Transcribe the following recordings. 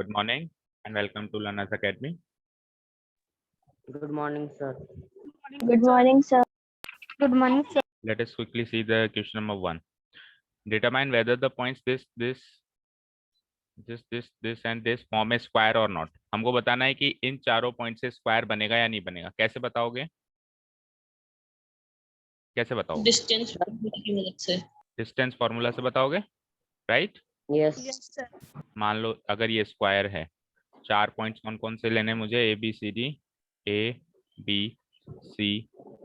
Good morning and welcome to Learners Academy. Good morning, sir. Good morning, sir. Good morning, sir. Let us quickly see the question number 1. Determine whether the points this and this form a square or not. हमको बताना है कि इन चारों point से square बनेगा या नहीं बनेगा. कैसे बताओगे? कैसे बताओगे? डिस्टेंस फार्मूला की मदद से. डिस्टेंस फार्मूला से बताओगे, राइट? Yes. Yes, sir. मान लो अगर ये स्क्वायर है, चार पॉइंट्स कौन कौन से लेने मुझे? ए बी सी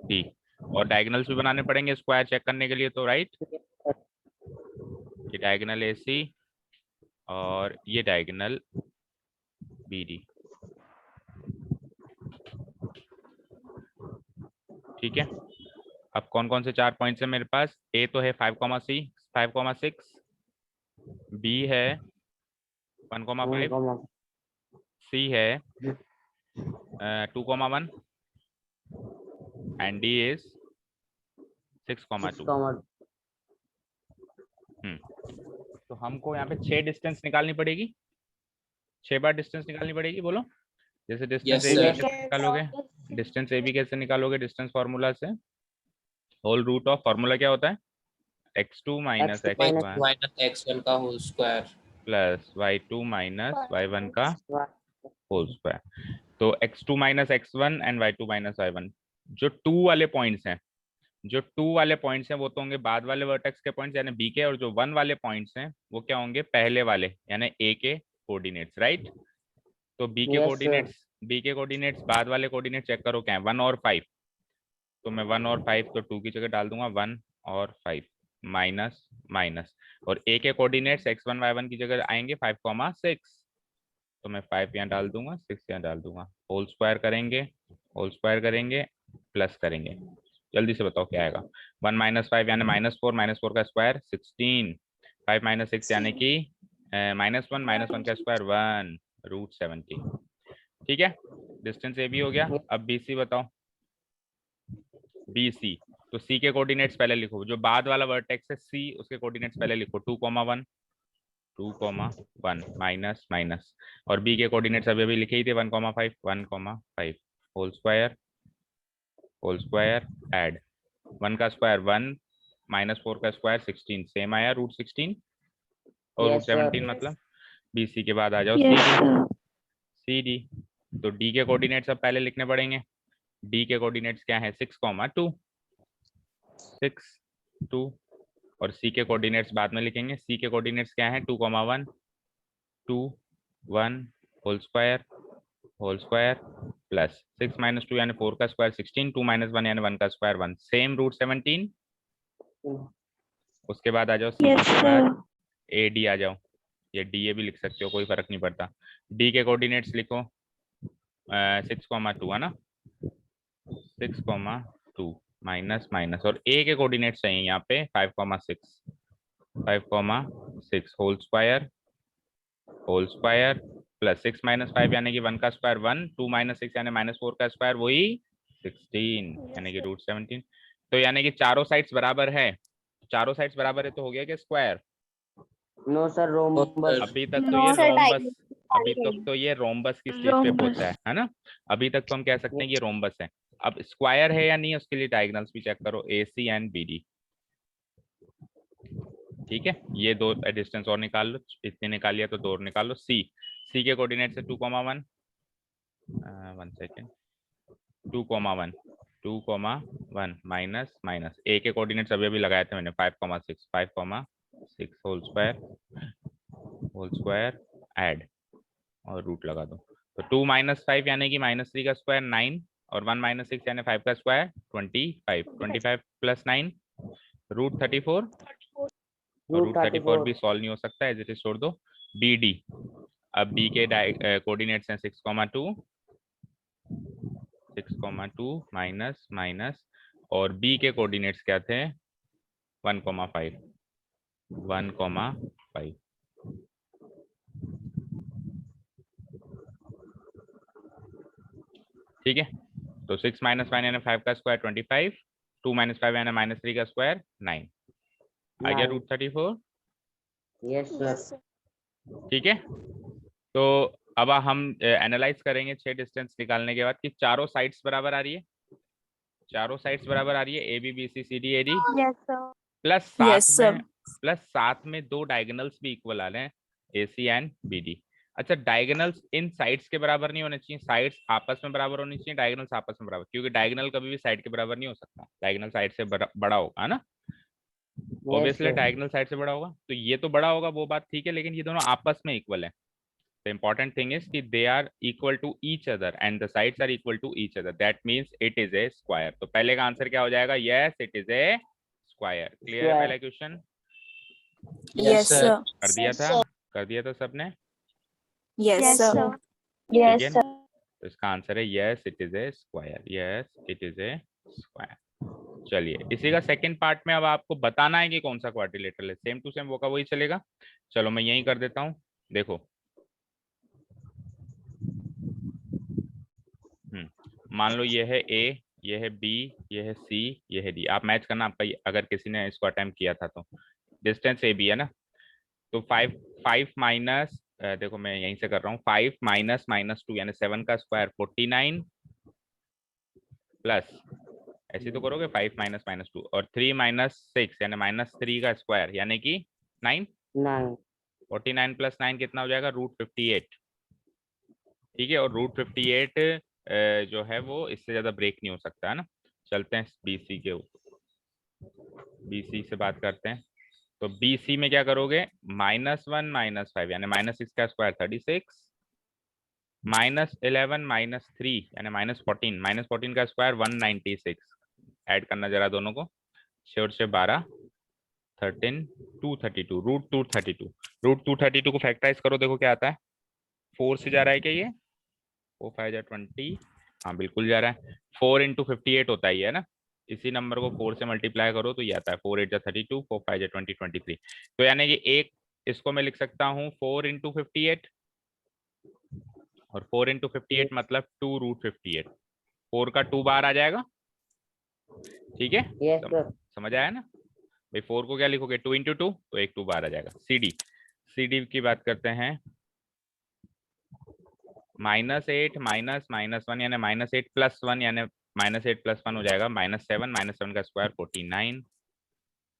डी, और डायगोनल्स भी बनाने पड़ेंगे स्क्वायर चेक करने के लिए, तो राइट, ये डायगोनल ए सी और ये डायगोनल बी डी. ठीक है. अब कौन कौन से चार पॉइंट्स है मेरे पास? ए तो है 5,6, बी है 1,5, सी है 2,1 and D is 6,2. तो हमको यहाँ पे 6 डिस्टेंस निकालनी पड़ेगी. 6 बार डिस्टेंस निकालनी पड़ेगी. बोलो जैसे distance Yes, A B sir. कैसे निकालोगे? डिस्टेंस ए बी कैसे निकालोगे? डिस्टेंस फार्मूला से होल रूट ऑफ फार्मूला क्या होता है? x2 minus x2 x1 minus x1 का whole square plus y2 minus y1 का होल स्क्वायर. तो x2 minus x1 and y2 minus y1, जो 2 वाले पॉइंट्स हैं, वो तो होंगे बाद वाले वर्टेक्स के पॉइंट्स यानी b के, और जो 1 वाले पॉइंट्स हैं वो क्या होंगे? पहले वाले यानी a के कोऑर्डिनेट्स, राइट? तो b के कोऑर्डिनेट्स बाद वाले कोऑर्डिनेट चेक करो क्या है? 1 और 5. तो मैं 1 और 5 तो 2 की जगह डाल दूंगा 1 और 5 माइनस माइनस, और a के कोऑर्डिनेट्स x1 y1 की जगह आएंगे 5,6. तो मैं 5 यहाँ डाल दूंगा, 6 यहाँ डाल दूंगा. होल स्क्वायर करेंगे प्लस करेंगे. जल्दी से बताओ क्या आएगा? 1 माइनस 5 यानी -4 का स्क्वायर 16, 5 माइनस 6 यानी कि -1 का स्क्वायर 1 √17. ठीक है. डिस्टेंस ए बी हो गया. अब बी सी बताओ. बी सी, तो सी के कोऑर्डिनेट्स पहले लिखो, जो बाद वाला वर्टेक्स है सी उसके कोऑर्डिनेट्स पहले लिखो. 2,1 माइनस माइनस, और बी के कोऑर्डिनेट्स अभी लिखे ही थे 1,5 होल स्क्वायर ऐड 1 का स्क्वायर 1 -4 का स्क्वायर 16, सेम आया √16 और Yes, sir. √17. मतलब बी सी के बाद आ जाओ Yes, sir. C D. तो डी के कोऑर्डिनेट्स अब पहले लिखने पड़ेंगे. डी के कोऑर्डिनेट्स क्या है? 6,2 और सी के कोऑर्डिनेट्स बाद में लिखेंगे. सी के कोऑर्डिनेट्स क्या है? 2,1 होल स्क्वायर प्लस 6 माइनस 2 यानी 4 का स्क्वायर 16, 2 माइनस 1 यानी 1 का स्क्वायर 1, सेम √17. उसके बाद आ जाओ सी Yes, के बाद sir. ए डी आ जाओ. ये डी ए भी लिख सकते हो, कोई फर्क नहीं पड़ता. डी के कोऑर्डिनेट्स लिखो 6,2 है ना, 6,2 माइनस माइनस, और ए के कोऑर्डिनेट्स चाहिए यहाँ पे 5,6 होल स्क्वायर प्लस 6 माइनस 5 यानी कि 1 का स्क्वायर 1, 2 माइनस 6 यानी -4 का स्क्वायर वही 16 यानी कि √17. तो यानी कि चारों साइड्स बराबर है. तो हो गया क्या स्क्वायर? No, sir. Rhombus. अभी तक तो No, ये sir, रोम्बस की स्टेज पे पहुंचा है ना. अभी तक तो हम कह सकते हैं कि ये रोम्बस है. अब स्क्वायर है या नहीं उसके लिए डायगोनल्स भी चेक करो, ए सी एंड बी डी. ठीक है. ये दो डिस्टेंस और निकाल लो, इतने निकाल लिया तो 2 और निकाल लो. सी के कोऑर्डिनेट्स है 2,1 1 सेकेंड 2,1 माइनस माइनस, ए के कोऑर्डिनेट्स अभी लगाए थे मैंने 5,6 होल स्क्वायर ऐड और रूट लगा दो. तो 2 माइनस 5 यानी कि -3 का स्क्वायर 9, और 1 माइनस 6 यानी 5 का स्क्वायर 25 प्लस 9 √34, और √34 भी सॉल्व नहीं हो सकता, एज इट इज छोड़ दो. बी डी, अब बी के कोऑर्डिनेट्स हैं 6,2 माइनस माइनस, और बी के कोऑर्डिनेट्स क्या थे? 1,5 ठीक है. तो 6 माइनस 5 यानी 5 का स्क्वायर 25, 2 माइनस 5 यानी -3 का स्क्वायर 9, आ गया √34. Yes, sir. ठीक है. तो अब हम एनालाइज करेंगे 6 डिस्टेंस निकालने के बाद कि चारों साइड्स बराबर आ रही है, चारों साइड्स बराबर आ रही है, A B B C C D A D, Yes, sir. Plus Yes, साथ sir. में दो डायगोनल्स भी इक्वल आ रहे हैं, ए सी एंड बी डी। अच्छा, डायगोनल्स इन साइड्स के बराबर नहीं होने चाहिए, साइड्स आपस में बराबर होनी चाहिए, डायगोनल्स आपस में बराबर, क्योंकि डायगोनल कभी भी साइड के बराबर नहीं हो सकता, डायगोनल साइड से बड़ा होगा, है ना। Obviously sir. डायगोनल साइड से बड़ा होगा, तो ये तो बड़ा होगा, वो बात ठीक है, लेकिन ये दोनों आपस में इक्वल है। The important thing is कि they are equal to each other and the sides are equal to each other. That means it is a square. तो पहले का आंसर क्या हो जाएगा? Yes, it is a square. Clear है पहला question? Yes, sir. कर दिया था? कर दिया था सबने? Yes, Yes, sir. sir. ठीक Yes, है? sir. तो इसका आंसर है yes, it is a square. Yes, it is a square. चलिए, इसी का सेकंड पार्ट में अब आपको बताना है कि कौन सा क्वाड्रिलेटरल है। सेम टू सेम वो का वही चलेगा। चलो मैं यही कर देता हूँ, देखो। मान लो ये है ए, ये है बी, ये है सी, ये है डी। आप मैच करना, आपका अगर किसी ने इसको अटेम्प्ट किया था तो। डिस्टेंस ए बी है ना, तो 5 माइनस, देखो मैं यहीं से कर रहा हूँ, 5 माइनस -2 यानी 7 का स्क्वायर 49 प्लस, ऐसे तो करोगे 5 माइनस -2 और 3 माइनस 6 यानी -3 का स्क्वायर यानी कि 9। 49 प्लस 9 कितना हो जाएगा? √58। ठीक है, और √58 जो है वो इससे ज्यादा ब्रेक नहीं हो सकता, है ना। चलते हैं बीसी के ऊपर, बीसी से बात करते हैं। तो बीसी में क्या करोगे? -1 -5 यानी -6 का स्क्वायर 36, -11 -3 यानी -14 का स्क्वायर 196। ऐड करना जरा दोनों को, 6 और 6 12, 13 232, √232 को फैक्टराइज करो, देखो क्या आता है। 4 से जा रहा है क्या ये? 4 5 जा 20, हाँ बिल्कुल जा रहा है। 4 × 58 होता है ना, इसी नंबर को 4 से मल्टीप्लाई करो तो ये आता है 4 8 जा 32, 4 5 जा 20 23। तो यानी कि एक इसको मैं लिख सकता हूँ 4 × 58, और 4 × 58 मतलब 2√58। 4 का 2 बार आ जाएगा, ठीक है। Yes, sir. समझ आया ना भाई? 4 को क्या लिखोगे? 2 × 2, तो एक 2 बार आ जाएगा। सी डी की बात करते हैं। -8 माइनस -1 यानी -8 + 1 यानी -8 + 1 हो जाएगा -7 का स्क्वायर 49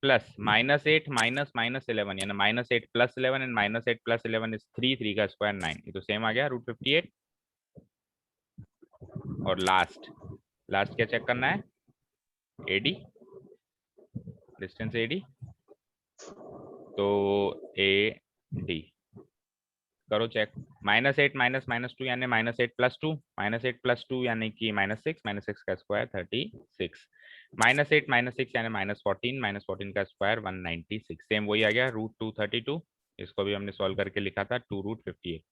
प्लस -8 माइनस -11 यानी -8 + 11 एंड -8 + 11 इज 3 का स्क्वायर 9। ये तो सेम आ गया √58। और लास्ट क्या चेक करना है? A D, distance A D. तो ए डी करो चेक। -8 माइनस -2 यानी -8 + 2, -8 + 2 यानी कि -6 का स्क्वायर 36, -8 -6 यानी -14 का स्क्वायर 196। सेम वही आ गया √232। इसको भी हमने सॉल्व करके लिखा था 2√58।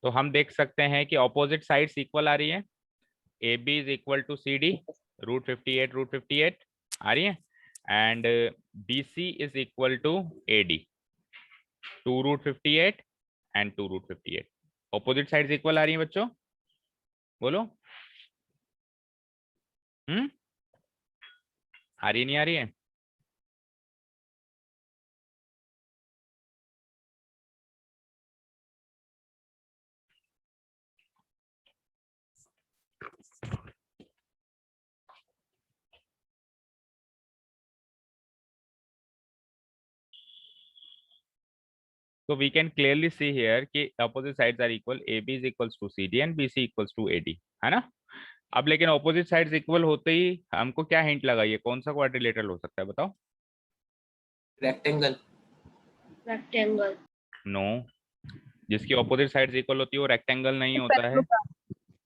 तो हम देख सकते हैं कि ऑपोजिट साइड्स इक्वल आ रही है। A B is equal to C D, √58 आ रही है, and B C is equal to A D, 2√58 and 2√58। Opposite sides equal आ रही हैं बच्चों, बोलो। आ रही नहीं आ रही है? So we can clearly see here कि opposite sides are equal, AB is equals to CD and BC equals to AD, है ना। अब लेकिन ऑपोजिट साइड्स इक्वल होते ही हमको क्या हिंट लगाइए, कौन सा क्वाड्रिलेटरल हो सकता है बताओ? रेक्टेंगल। नो, जिसकी ऑपोजिट साइड्स इक्वल होती है वो रेक्टेंगल नहीं होता है,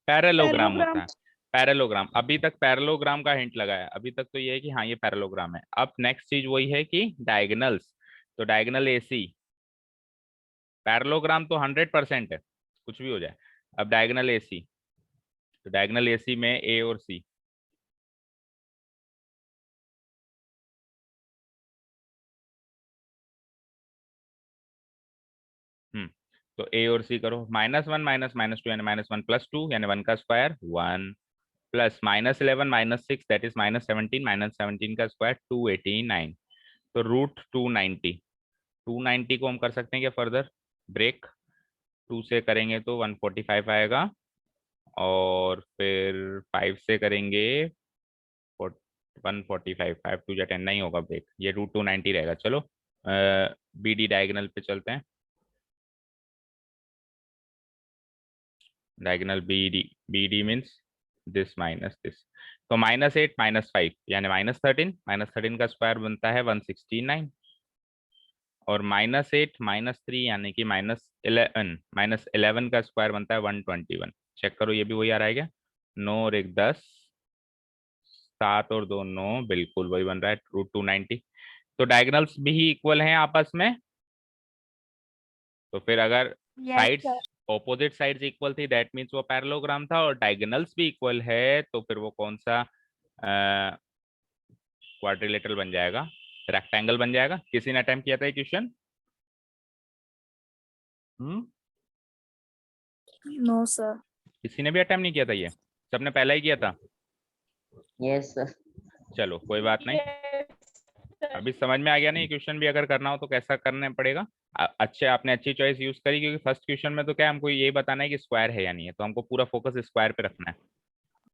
पैरेललोग्राम होता है। पैरेललोग्राम, अभी तक पैरेललोग्राम का हिंट लगाया, अभी तक तो ये है कि हाँ ये पैरेललोग्राम है। अब नेक्स्ट चीज वही है कि डायगोनल्स, तो डायगोनल एसी, पैरेललोग्राम तो 100% है, कुछ भी हो जाए। अब डायगोनल एसी, तो डायगोनल एसी में ए और सी, तो ए और सी करो। -1 माइनस -2 यानी -1 + 2 यानी 1 का स्क्वायर 1, प्लस -11 -6 दैट इज -17 -17 का स्क्वायर 289। तो √290 को हम कर सकते हैं क्या फर्दर ब्रेक? 2 से करेंगे तो 145 आएगा, और फिर 5 से करेंगे 145, 5 टू जा 10 नहीं होगा ब्रेक, ये रूट 290 रहेगा। चलो बी डी डायगोनल पे चलते हैं। Diagonal B D means this minus this, तो -8 -5 यानी -13, -13 का स्क्वायर बनता है 169, और -8 -3 यानी कि -11 का स्क्वायर बनता है 121। चेक करो ये भी वही आ रहा है क्या? 9 और 1 10, 7 और 2 9, बिल्कुल वही बन रहा है रूट 290। तो डायगोनल्स भी ही इक्वल हैं आपस में, तो फिर अगर Yes, sides sir. Opposite sides equal थी दैट मीन्स वो पैरेललोग्राम था, और डायगोनल्स भी इक्वल है तो फिर वो कौन सा क्वाड्रिलेटरल बन जाएगा, रेक्टेंगल बन जाएगा। किसी ने अटेम्प्ट किया था ये क्वेश्चन? No, sir. किसी ने भी अटेम्प्ट नहीं किया था ये? सबने पहला ही किया था? Yes, sir. चलो कोई बात नहीं, अभी समझ में आ गया नहीं क्वेश्चन भी अगर करना हो तो कैसा करना पड़ेगा। अच्छे आपने अच्छी चॉइस यूज करी, क्योंकि फर्स्ट क्वेश्चन में तो क्या है, हमको यही बताना है कि स्क्वायर है या नहीं है, तो हमको पूरा फोकस स्क्वायर पे रखना है।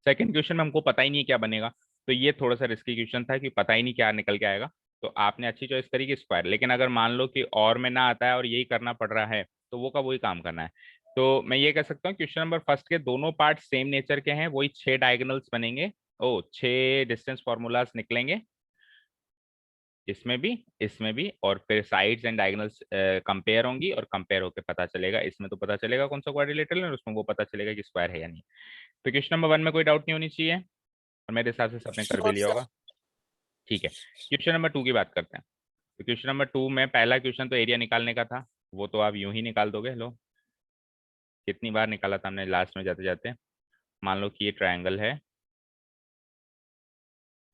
सेकंड क्वेश्चन में हमको पता ही नहीं क्या बनेगा, तो ये थोड़ा सा रिस्की क्वेश्चन था कि पता ही नहीं क्या निकल के आएगा, तो आपने अच्छी चॉइस करी कि स्क्वायर। लेकिन अगर मान लो कि और में ना आता है और यही करना पड़ रहा है, तो वो का वही काम करना है। तो मैं ये कह सकता हूँ क्वेश्चन नंबर फर्स्ट के दोनों पार्ट सेम नेचर के हैं, वही 6 डायगोनल्स बनेंगे, 6 डिस्टेंस फॉर्मूलाज निकलेंगे इसमें भी, और फिर साइड्स एंड डायगोनल्स कंपेयर होंगी, और कंपेयर होकर पता चलेगा, इसमें तो पता चलेगा कौन सा क्वाड्रिलेटरल है, और उसमें वो पता चलेगा कि स्क्वायर है या नहीं। तो क्वेश्चन नंबर 1 में कोई डाउट नहीं होनी चाहिए, और मेरे हिसाब से सबने कर भी No, लिया sir. होगा। ठीक है, क्वेश्चन नंबर 2 की बात करते हैं। तो क्वेश्चन नंबर 2 में पहला क्वेश्चन तो एरिया निकालने का था, वो तो आप यूं ही निकाल दोगे। लो कितनी बार निकाला था हमने लास्ट में जाते जाते। मान लो कि ये ट्रायंगल है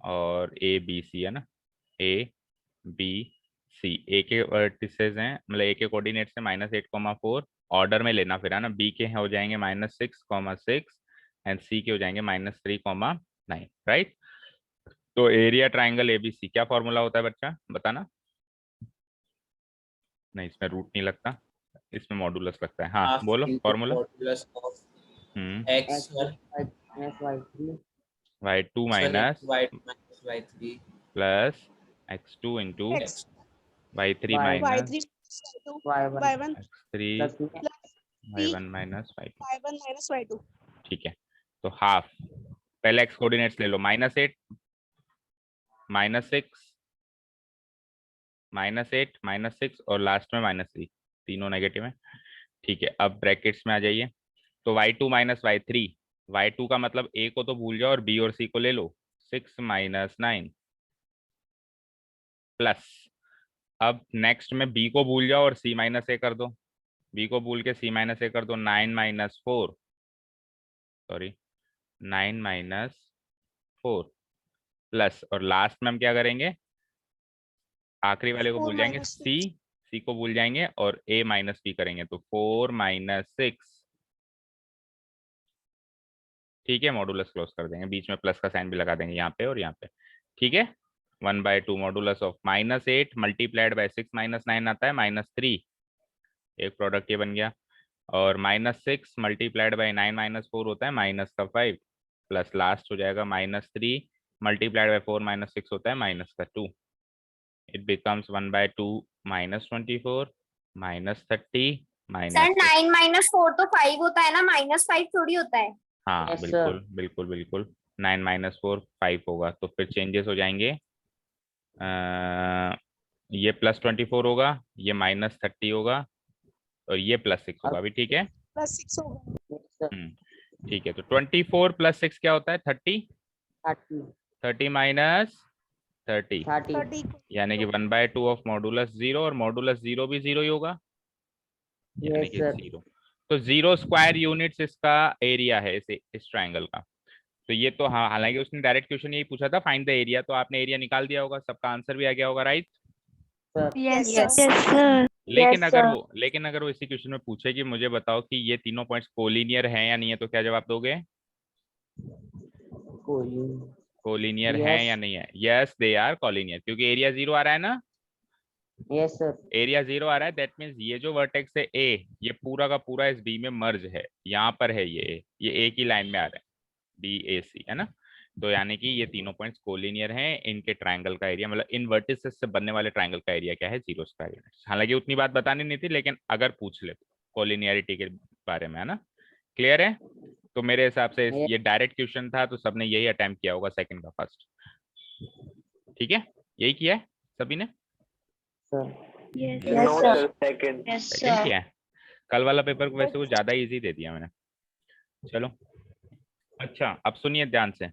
और ए बी सी है ना, ए बी सी, ए के वर्टिसेस हैं, मतलब ए के कोऑर्डिनेट्स है -8,4, ऑर्डर में लेना फिर है ना, बी के हो जाएंगे -6,6 एंड सी के हो जाएंगे -3,9, राइट। तो एरिया ट्राइंगल एबीसी क्या फॉर्मूला होता है बच्चा, बताना। नहीं इसमें रूट नहीं लगता, इसमें मॉडुलस लगता है। हाँ half बोलो into formula. modulus of x1 Minus y3 y2 x1 minus minus y3 plus x2 into x y3 y minus y3 y2 y1 y1 x3 plus plus y1 minus y2। y1 minus y2 ठीक है, तो half, पहले x coordinates ले लो, -8 -6 -8 -6 और last में -3, तीनों negative है। ठीक है, अब ब्रैकेट्स में आ जाइए। तो y2 माइनस y3, y2 का मतलब a को तो भूल जाओ और b और c को ले लो, 6 - 9 प्लस, अब नेक्स्ट में b को भूल जाओ और c -a कर दो, b को भूल के c -a कर दो, 9 - 4, सॉरी 9 - 4 प्लस, और लास्ट में हम क्या करेंगे, आखिरी वाले को 4 भूल जाएंगे, minus c को भूल जाएंगे और a - b करेंगे, तो 4 - 6। ठीक है, मॉडुलस क्लोज कर देंगे, बीच में प्लस का साइन भी लगा देंगे यहाँ पे और यहाँ पे। ठीक है, 1/2 मॉडुलस ऑफ -8 मल्टीप्लाइड बाय 6 - 9 आता है -3, एक प्रोडक्ट ये बन गया, और -6 मल्टीप्लाइड बाय 9 - 4 होता है -5, प्लस लास्ट हो जाएगा -3 मल्टीप्लाइड बाय 4 - 6 होता है -2। It becomes 1/2 -24 -30 sir -6। 9 minus 4 तो 5 होता है ना, -5 थोड़ी होता है। हाँ Yes, बिल्कुल बिल्कुल बिल्कुल, 9 - 4 5 होगा, तो फिर चेंजेस हो जाएंगे, ये +24 होगा, ये -30 होगा, और ये +6 होगा भी। ठीक है, plus 6 होगा। yes, sir. ठीक है, तो 24 + 6 क्या होता है, 30, 30 30 माइनस 30, 30 30 यानी कि 1/2 ऑफ मॉडुलस 0, और मॉडुलस 0 भी 0 ही होगा, यानी yes कि sir 0। तो 0 स्क्वायर यूनिट्स इसका एरिया है इस ट्राइंगल का। तो ये तो हाँ, हालांकि उसने डायरेक्ट क्वेश्चन यही पूछा था फाइंड द एरिया, तो आपने एरिया निकाल दिया होगा, सबका आंसर भी आ गया होगा, right. sir Yes, Yes, sir. Yes, sir. लेकिन Yes, अगर sir. वो लेकिन अगर वो इसी क्वेश्चन में पूछे कि मुझे बताओ कि ये तीनों पॉइंट्स कोलिनियर हैं या नहीं है, तो क्या जवाब दोगे, कोई कोलिनियर हैं yes या नहीं है? यस दे आर कोलिनियर, क्योंकि एरिया 0 आ रहा है ना, Yes, sir. एरिया 0 आ रहा है, दैट मीन्स ये जो वर्टेक्स है ए, ये पूरा का पूरा इस बी में मर्ज है, यहाँ पर है ये एक ही लाइन में आ रहा है, बी ए सी, है ना। तो यानी कि ये तीनों पॉइंट्स कोलिनियर हैं, इनके ट्रायंगल का एरिया मतलब इन वर्टिसेस से बनने वाले ट्रायंगल का एरिया क्या है, 0 स्क्वायर यूनिट्स। हालांकि उतनी बात बतानी नहीं थी, लेकिन अगर पूछ ले कोलिनियरिटी के बारे में, है ना। क्लियर है। तो मेरे हिसाब से ये डायरेक्ट क्वेश्चन था, तो सबने यही अटेम्प्ट किया होगा, सेकंड का फर्स्ट। ठीक है, यही किया है सभी ने। Sir. Yes, Yes, sir. sir. Second. Yes, second sir. किया है। कल वाला पेपर को वैसे वो ज्यादा इजी दे दिया मैंने। चलो अच्छा, अब सुनिए ध्यान से।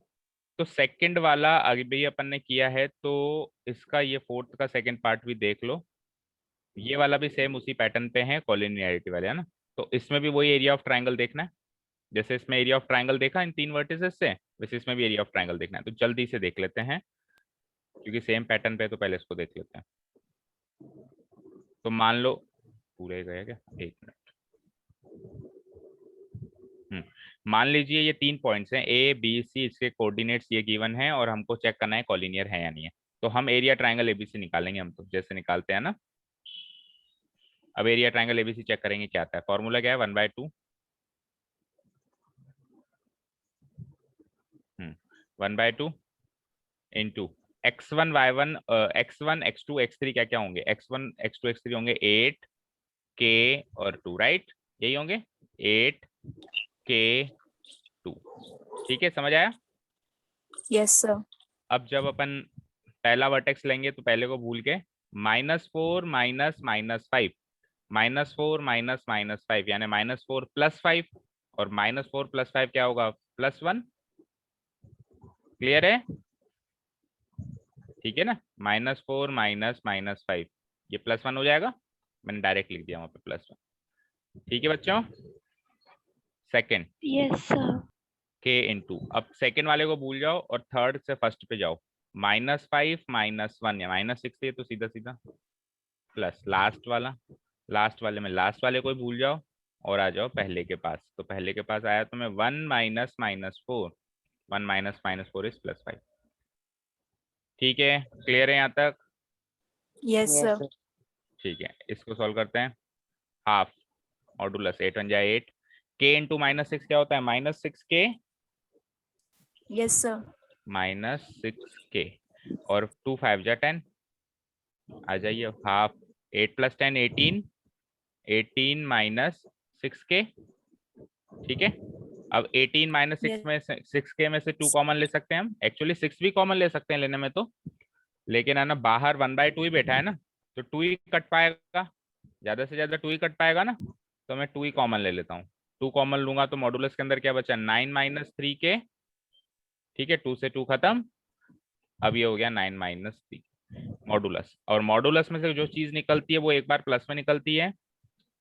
तो सेकंड वाला अभी भी अपन ने किया है, तो इसका ये फोर्थ का सेकंड पार्ट भी देख लो। ये वाला भी सेम उसी पैटर्न पे है, कॉलिनियरिटी वाले, है ना। तो इसमें भी वही एरिया ऑफ ट्रायंगल देखना है, जैसे इसमें एरिया ऑफ ट्रायंगल देखा इन 3 वर्टिसेस से, वैसे इसमें भी एरिया ऑफ ट्रायंगल देखना है। तो जल्दी से देख लेते हैं, क्योंकि सेम पैटर्न पे है, तो पहले इसको देख लेते हैं। तो मान लो पूरा ही गया क्या, 1 मिनट। मान लीजिए ये 3 पॉइंट्स हैं ए बी सी, इसके कोऑर्डिनेट्स ये गिवन है, और हमको चेक करना है कॉलिनियर है या नहीं है। तो हम एरिया ट्रायंगल एबीसी निकालेंगे, हम तो जैसे निकालते हैं ना। अब एरिया ट्रायंगल एबीसी चेक करेंगे क्या आता है। फॉर्मूला क्या है, 1/2 1/2 into x1 y1 x1 x2 x3 क्या क्या होंगे, x1 x2 x3 होंगे 8 k और 2, राइट। यही होंगे 8 k 2। ठीक है, समझ आया। Yes, sir. अब जब अपन पहला वर्टेक्स लेंगे, तो पहले को भूल के -4 माइनस -5, -4 माइनस -5 यानी -4 + 5, और -4 + 5 क्या होगा, +1। क्लियर है, ठीक है ना। -4 माइनस -5 ये +1 हो जाएगा, मैंने डायरेक्ट लिख दिया वहां पे +1। ठीक है बच्चों। Second Yes, sir. k into, अब सेकंड वाले को भूल जाओ और थर्ड से फर्स्ट पे जाओ। -5 -1 या -6 ये तो सीधा सीधा, प्लस लास्ट वाले में लास्ट वाले को भूल जाओ और आ जाओ पहले के पास। तो पहले के पास आया तो मैं 1 माइनस -4, 1 माइनस -4 इज +5। ठीक है, क्लियर है यहाँ तक। Yes, Yes, sir. sir. ठीक है, इसको सॉल्व करते हैं। हाफ मॉडुलस 8 1 जाए 8, k इंटू -6 क्या होता है, -6k Yes, sir. -6k, और 2 5 जा 10 आ जाइए। Half 8 + 10 18, 18 minus 6k। ठीक है, अब 18 माइनस 6 Yes. में 6k में से 2 कॉमन ले सकते हैं हम। एक्चुअली 6 भी कॉमन ले सकते हैं लेने में तो, लेकिन है ना बाहर 1/2 ही बैठा है ना, तो 2 ही कट पाएगा, ज्यादा से ज्यादा 2 ही कट पाएगा ना। तो मैं 2 ही कॉमन ले लेता हूँ। 2 कॉमन लूंगा तो मॉडुलस के अंदर क्या बचा, 9 - 3k। ठीक है, 2 से 2 खत्म, अब ये हो गया 9 - 3 मॉडुलस। और मॉडुलस में से जो चीज निकलती है वो एक बार प्लस में निकलती है,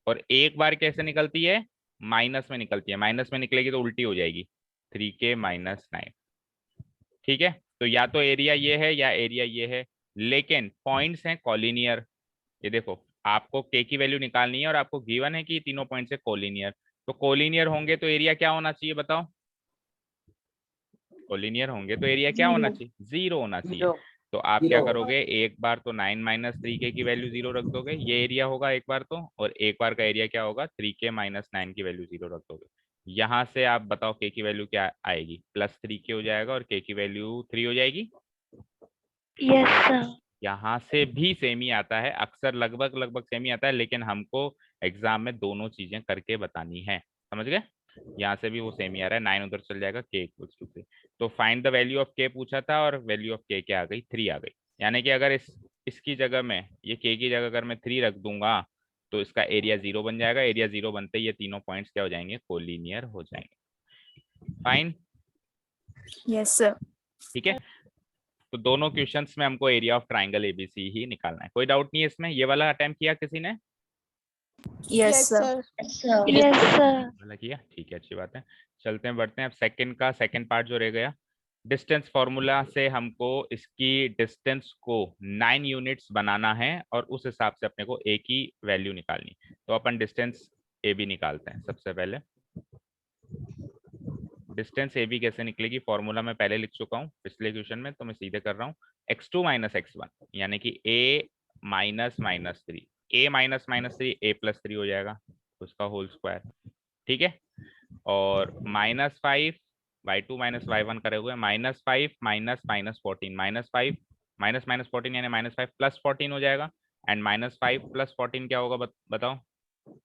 और एक बार कैसे निकलती है, माइनस में निकलती है। माइनस में निकलेगी तो उल्टी हो जाएगी, 3k - 9। ठीक है, तो या तो एरिया ये है या एरिया ये है, लेकिन पॉइंट्स हैं कॉलिनियर। ये देखो, आपको k की वैल्यू निकालनी है और आपको गिवन है कि तीनों पॉइंट्स है कॉलिनियर। तो कॉलिनियर होंगे तो एरिया क्या होना चाहिए बताओ, कॉलिनियर होंगे तो एरिया क्या होना चाहिए, 0 होना चाहिए। 0. तो आप क्या करोगे, एक बार तो 9 - 3k की वैल्यू 0 रख दोगे, ये एरिया होगा एक बार तो, और एक बार का एरिया क्या होगा, 3k - 9 की वैल्यू 0 रख दोगे। यहाँ से आप बताओ k की वैल्यू क्या आएगी, +3k हो जाएगा, और k की वैल्यू 3 हो जाएगी। Yes, sir. यहाँ से भी सेम ही आता है, अक्सर लगभग लगभग सेम ही आता है, लेकिन हमको एग्जाम में दोनों चीजें करके बतानी है, समझ गए। यहाँ से भी वो सेम ही आ रहा है, 9 उधर चल जाएगा, k = 3। तो find the value of k पूछा था, और वैल्यू ऑफ k क्या आ गई, 3 आ गई। यानी कि अगर इसकी जगह में, ये k की जगह अगर मैं 3 रख दूंगा, तो इसका एरिया 0 बन जाएगा। एरिया 0 बनते ही ये तीनों पॉइंट्स क्या हो जाएंगे, कोलिनियर हो जाएंगे। Fine, Yes, sir. ठीक है। तो दोनों क्वेश्चंस में हमको एरिया ऑफ ट्राइंगल एबीसी ही निकालना है, कोई डाउट नहीं है इसमें। ये वाला अटेम्प्ट किया किसी ने, Yes, sir. Yes, sir. Yes, sir. वाला किया, ठीक है, अच्छी बात है। चलते हैं, बढ़ते हैं। अब सेकंड का सेकंड पार्ट जो रह गया, डिस्टेंस फॉर्मूला से हमको इसकी डिस्टेंस को 9 यूनिट्स बनाना है, और उस हिसाब से अपने को ए की वैल्यू निकालनी। तो अपन डिस्टेंस ए बी निकालते हैं सबसे पहले। डिस्टेंस ए बी कैसे निकलेगी, फॉर्मूला मैं पहले लिख चुका हूँ पिछले क्वेश्चन में, तो मैं सीधे कर रहा हूँ। x2 - x1 यानी कि a minus minus three, a minus minus three a plus three हो जाएगा उसका होल स्क्वायर, ठीक है। और minus five y two minus y one करे हुए minus five minus minus fourteen, minus five minus minus fourteen यानी माइनस फाइव प्लस फोर्टीन हो जाएगा। And minus five plus fourteen क्या होगा बताओ,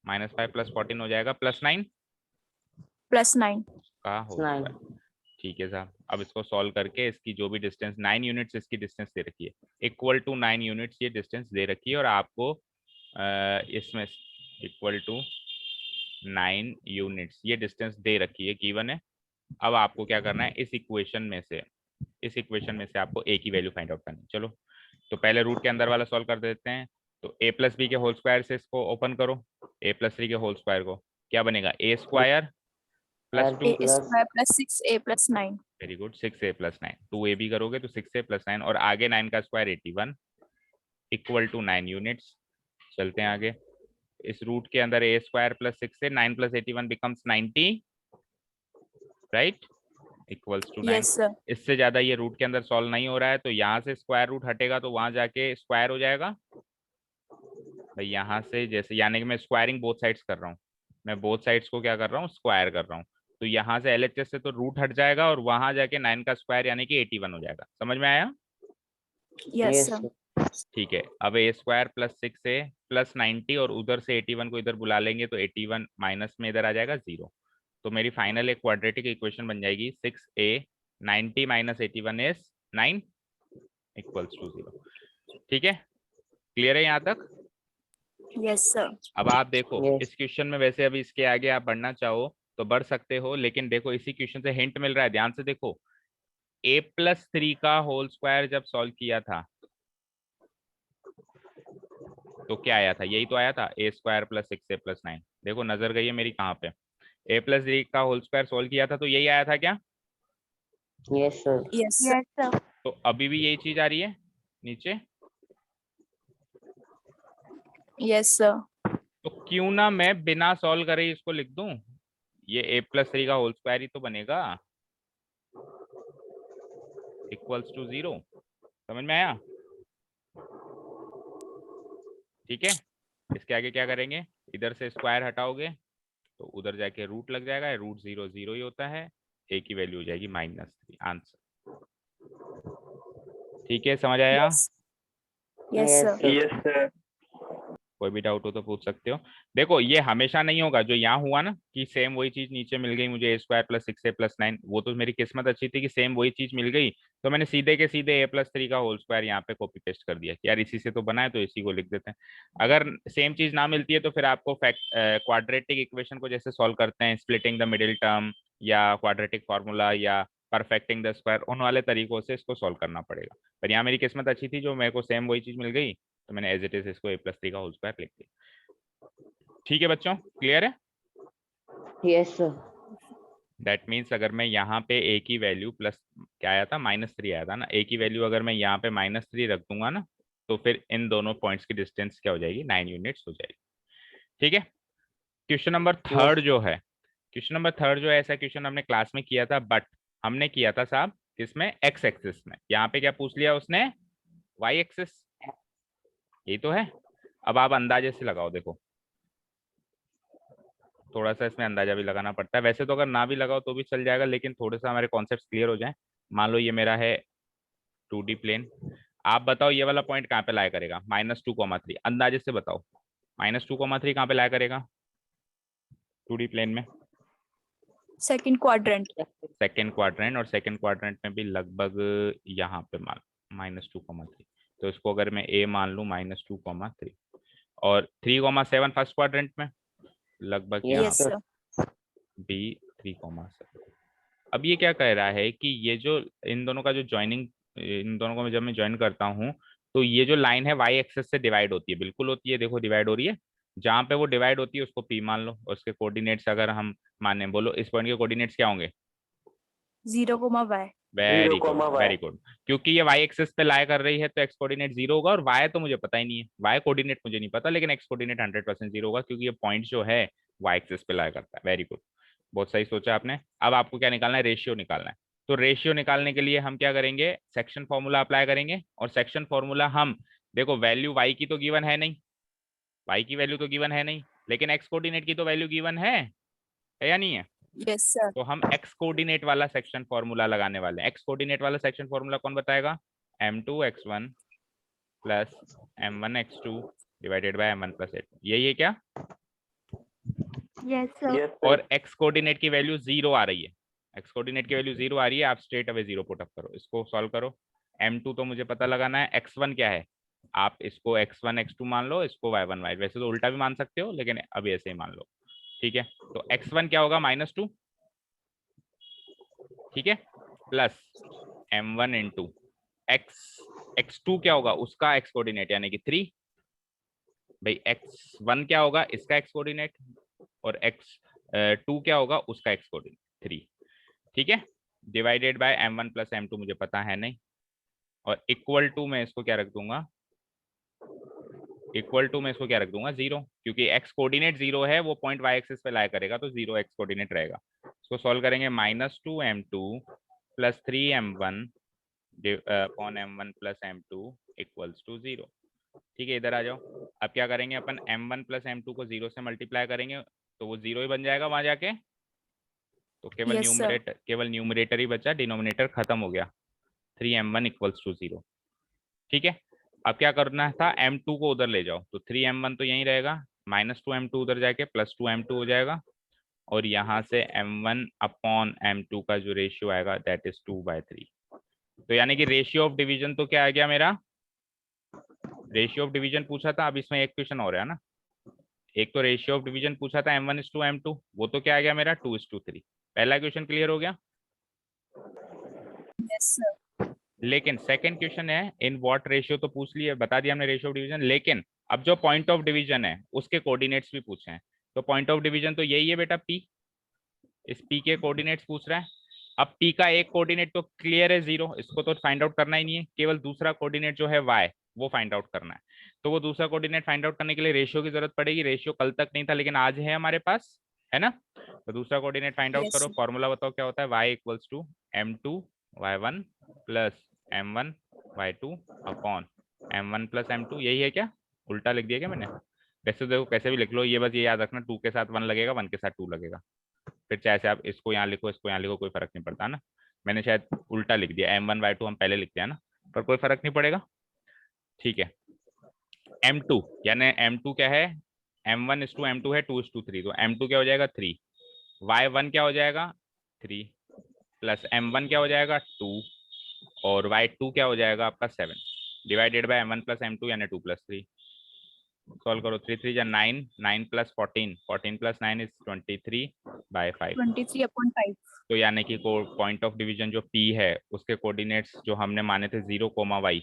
माइनस फाइव प्लस फोर्टीन हो जाएगा प्लस नाइन +9 का होल 9 स्क्वायर। ठीक है साहब, अब इसको सॉल्व करके इसकी जो भी डिस्टेंस 9 यूनिट्स इसकी डिस्टेंस दे रखी है, इक्वल टू 9 यूनिट्स ये डिस्टेंस दे रखी है और आपको इसमें इक्वल टू 9 यूनिट्स ये डिस्टेंस दे रखी है, गिवन है। अब आपको क्या करना है, इस इक्वेशन में से आपको ए की वैल्यू फाइंड आउट करनी है। चलो तो पहले रूट के अंदर वाला सॉल्व कर देते हैं। तो ए प्लस बी के होल स्क्वायर से इसको ओपन करो, ए प्लस थ्री के होल स्क्वायर को क्या बनेगा, A square plus two, a square plus 6a plus 9 very good, 6a plus 9, 2a भी करोगे तो 6a प्लस 9 और आगे 9 का स्क्वायर 81 इक्वल टू 9 यूनिट्स। चलते हैं आगे, इस रूट के अंदर a square plus 6a 9 plus 81 becomes 90 right, equals to 9। yes sir इससे ज्यादा ये रूट के अंदर सॉल्व नहीं हो रहा है, तो यहाँ से स्क्वायर रूट हटेगा तो वहां जाके स्क्वायर हो जाएगा भाई, यहाँ से जैसे, यानी कि मैं स्क्वायरिंग बोथ साइड्स कर रहा हूँ, मैं बोथ साइड्स को क्या कर रहा हूँ, स्क्वायर कर रहा हूँ। तो यहाँ से LHS से तो रूट हट जाएगा और वहां जाके 9 का स्क्वायर यानी कि 81 हो जाएगा। समझ में आया? yes yes sir ठीक है, अब a square plus 6a plus 90 और उधर से 81 को इधर बुला लेंगे तो 81 माइनस में इधर आ जाएगा 0। तो मेरी फाइनल एक क्वाड्रेटिक इक्वेशन बन जाएगी 6a 90 minus 81 is 9 equals to 0। ठीक है, क्लियर है यहाँ तक? yes sir अब आप देखो Yes. इस क्वेश्चन में, वैसे अभी इसके आगे आप बढ़ना चाहो तो बढ़ सकते हो, लेकिन देखो इसी क्वेश्चन से हिंट मिल रहा है, ध्यान से देखो। a प्लस थ्री का होल स्क्वायर जब सॉल्व किया था तो क्या आया था, यही तो आया था, a square plus 6a plus 9। देखो नजर गई है मेरी कहाँ पे, a प्लस थ्री का होल स्क्वायर सॉल्व किया था तो यही आया था क्या? yes sir yes sir Yes, sir. तो अभी भी यही चीज आ रही है नीचे, yes sir तो क्यों ना मैं बिना सॉल्व करे इसको लिख दूं, ये a प्लस थ्री का होल स्क्वायर ही तो बनेगा इक्वल्स टू 0। समझ में आया? ठीक है, इसके आगे क्या करेंगे, इधर से स्क्वायर हटाओगे तो उधर जाके रूट लग जाएगा, रूट 0 0 ही होता है, a की वैल्यू हो जाएगी -3, आंसर। ठीक है, समझ आया? yes yes sir कोई भी डाउट हो तो पूछ सकते हो। देखो ये हमेशा नहीं होगा, जो यहाँ हुआ ना कि सेम वही चीज नीचे मिल गई मुझे, a square plus 6a plus 9, वो तो मेरी किस्मत अच्छी थी कि सेम वही चीज मिल गई, तो मैंने सीधे के सीधे a प्लस थ्री का होल स्क्वायर यहाँ पे कॉपी पेस्ट कर दिया कि यार इसी से तो बना है तो इसी को लिख देते हैं। अगर सेम चीज ना मिलती है तो फिर आपको क्वाड्रेटिक इक्वेशन को जैसे सॉल्व करते हैं, स्प्लिटिंग द मिडिल टर्म या क्वाड्रेटिक फार्मूला या परफेक्टिंग द स्क्वायर, उन वाले तरीकों से इसको सॉल्व करना पड़ेगा। पर यहाँ मेरी किस्मत अच्छी थी, जो मेरे को सेम वही चीज मिल गई तो मैंने एज इट इज इसको a प्लस थ्री का होल स्क्वायर लिख दिया। ठीक है बच्चों, क्लियर है? yes sir दैट मीन्स अगर मैं यहाँ पे a की वैल्यू प्लस क्या आया था, -3 आया था ना, a की वैल्यू अगर मैं यहाँ पे -3 रख दूंगा ना तो फिर इन दोनों पॉइंट्स की डिस्टेंस क्या हो जाएगी, 9 यूनिट्स हो जाएगी। ठीक है, क्वेश्चन नंबर थर्ड जो है, ऐसा क्वेश्चन हमने क्लास में किया था, बट हमने किया था साहब किसमें, एक्स एक्सिस में। यहाँ पे क्या पूछ लिया उसने, वाई एक्सिस, यही तो है। अब आप अंदाजे से लगाओ, देखो थोड़ा सा इसमें अंदाजा भी लगाना पड़ता है, वैसे तो अगर ना भी लगाओ तो भी चल जाएगा, लेकिन थोड़ा सा हमारे कॉन्सेप्ट क्लियर हो जाए। मान लो ये मेरा है 2D प्लेन, आप बताओ ये वाला पॉइंट कहाँ पे लाया करेगा, -2,3, अंदाजे से बताओ -2,3 कहाँ पे लाया करेगा 2D प्लेन में? second quadrant सेकेंड क्वाड्रेंट, और सेकेंड क्वाड्रेंट में भी लगभग यहाँ पे मान -2,3, तो इसको अगर मैं a मान लूँ -2,3 और 3,7 फर्स्ट क्वाड्रेंट में लगभग Yes, यहाँ yes पे sir b 3,7। अब ये क्या कह रहा है कि ये जो इन दोनों का जो ज्वाइनिंग, इन दोनों को जब मैं ज्वाइन करता हूँ तो ये जो लाइन है वाई एक्सेस से डिवाइड होती है, बिल्कुल होती है, देखो डिवाइड हो रही है, जहाँ पे वो डिवाइड होती है उसको p मान लो, और उसके कोऑर्डिनेट्स अगर हम माने, बोलो इस पॉइंट के कोऑर्डिनेट्स क्या होंगे, 0, y very good very good, क्योंकि ये वाई एक्सेस पे लाई कर रही है तो एक्स कोऑर्डिनेट 0 होगा, और वाई तो मुझे पता ही नहीं है, वाई कोऑर्डिनेट मुझे नहीं पता, लेकिन एक्स कोऑर्डिनेट 100% 0 होगा क्योंकि ये पॉइंट जो है वाई एक्सेस पे लाई करता है। वेरी गुड, बहुत सही सोचा आपने। अब आपको क्या निकालना है, रेशियो निकालना है। तो रेशियो निकालने के लिए हम क्या करेंगे, सेक्शन फॉर्मूला अप्लाई करेंगे, और सेक्शन फॉर्मूला हम देखो वैल्यू y की तो गिवन है नहीं, y की वैल्यू तो गिवन है नहीं, लेकिन x कोऑर्डिनेट की तो वैल्यू गिवन है या नहीं है? Yes, sir. तो हम x कोऑर्डिनेट वाला सेक्शन फॉर्मूला लगाने वाले हैं। x कोऑर्डिनेट वाला सेक्शन फॉर्मूला कौन बताएगा? m2x1 plus m1x2 divided by m1 plus 8। यही है क्या? Yes, sir. और x कोऑर्डिनेट की वैल्यू 0 आ रही है, x कोऑर्डिनेट की वैल्यू 0 आ रही है, आप स्ट्रेट अवे 0 पुट अप करो, इसको सॉल्व करो। m2 तो मुझे पता लगाना है, x1 क्या है, आप इसको x1 x2 मान लो, इसको y1 y, वैसे तो उल्टा भी मान सकते हो लेकिन अभी ऐसे ही मान लो, ठीक है। तो x1 क्या होगा? -2, ठीक है, प्लस m1 इंटू x2 क्या होगा? उसका x कोऑर्डिनेट यानी कि 3, भाई x1 क्या होगा? इसका x कोऑर्डिनेट, और x2 क्या होगा? उसका x कोऑर्डिनेट 3, ठीक है, divided by m1 plus m2 मुझे पता है नहीं, और इक्वल टू में इसको क्या रख दूंगा? इक्वल टू में इसको क्या रख दूंगा? 0, क्योंकि x कोऑर्डिनेट 0 है, वो पॉइंट y एक्सिस पे लाया करेगा तो 0 x कोऑर्डिनेट रहेगा। इसको सॉल्व करेंगे, -2m2 plus 3m1 upon m1 plus m2 equals to 0, ठीक है। इधर आ जाओ, अब क्या करेंगे अपन? m1 प्लस m2 को 0 से मल्टीप्लाई करेंगे तो वो 0 ही बन जाएगा वहां जाके, तो केवल Yes, sir. न्यूमरेटर ही बचा, डिनोमिनेटर खत्म हो गया, 3m1 इक्वल्स टू 0, ठीक है। अब क्या करना था? m2 को उधर ले जाओ, तो 3m1 तो यहीं रहेगा, -2m2 उधर जाके +2m2 हो जाएगा, और यहाँ से m1 अपॉन m2 का जो रेशियो आएगा दैट इज 2/3। तो यानी कि रेशियो ऑफ डिवीजन तो क्या आ गया मेरा? रेशियो ऑफ डिवीजन पूछा था, अब इसमें एक क्वेश्चन और है ना, एक तो रेशियो ऑफ डिवीजन पूछा था m1:m2, वो तो क्या आ गया मेरा? 2:3। पहला क्वेश्चन क्लियर हो गया। Yes, sir. लेकिन सेकंड क्वेश्चन है इन व्हाट रेशियो, तो पूछ लिया, बता दिया हमने रेशियो ऑफ डिवीजन, लेकिन अब जो पॉइंट ऑफ डिवीजन है उसके कोऑर्डिनेट्स भी पूछे हैं। तो पॉइंट ऑफ डिवीजन तो यही है बेटा P, इस P के कोऑर्डिनेट्स पूछ रहा है। अब P का एक कोऑर्डिनेट तो क्लियर है 0, इसको तो फाइंड आउट करना ही नहीं है, केवल दूसरा कोऑर्डिनेट जो है y वो फाइंड आउट करना है। तो वो दूसरा कोऑर्डिनेट फाइंड आउट करने के लिए रेशियो की जरूरत पड़ेगी, रेशियो कल तक नहीं था लेकिन आज है हमारे पास, है ना। तो दूसरा कोऑर्डिनेट फाइंड आउट Yes, करो, sir. फॉर्मूला बताओ क्या होता है? y equals to m2 y1 plus m1 y2 upon m1 plus m2, यही है क्या? उल्टा लिख दिया क्या मैंने? वैसे देखो कैसे भी लिख लो, ये बस ये याद रखना 2 के साथ 1 लगेगा, 1 के साथ 2 लगेगा, फिर चाहे से आप इसको यहाँ लिखो इसको यहाँ लिखो, कोई फर्क नहीं पड़ता ना। मैंने शायद उल्टा लिख दिया, m1 y2 हम पहले लिखते हैं ना, पर कोई फर्क नहीं पड़ेगा, ठीक है। m2 यानी m2 क्या है? m1:m2 है 2:3, तो m2 क्या हो जाएगा? 3, y1 क्या हो जाएगा? 3, प्लस m1 क्या हो जाएगा? 2, और y2 क्या हो जाएगा आपका? 7, divided by m1 plus m2 यानी 2 + 3। सॉल्व करो, 3 3 9, 9 + 14, 14 + 9 इज 23/5। 23/5. तो यानी कि पॉइंट ऑफ डिवीजन जो P है उसके कोऑर्डिनेट्स जो हमने माने थे 0, y,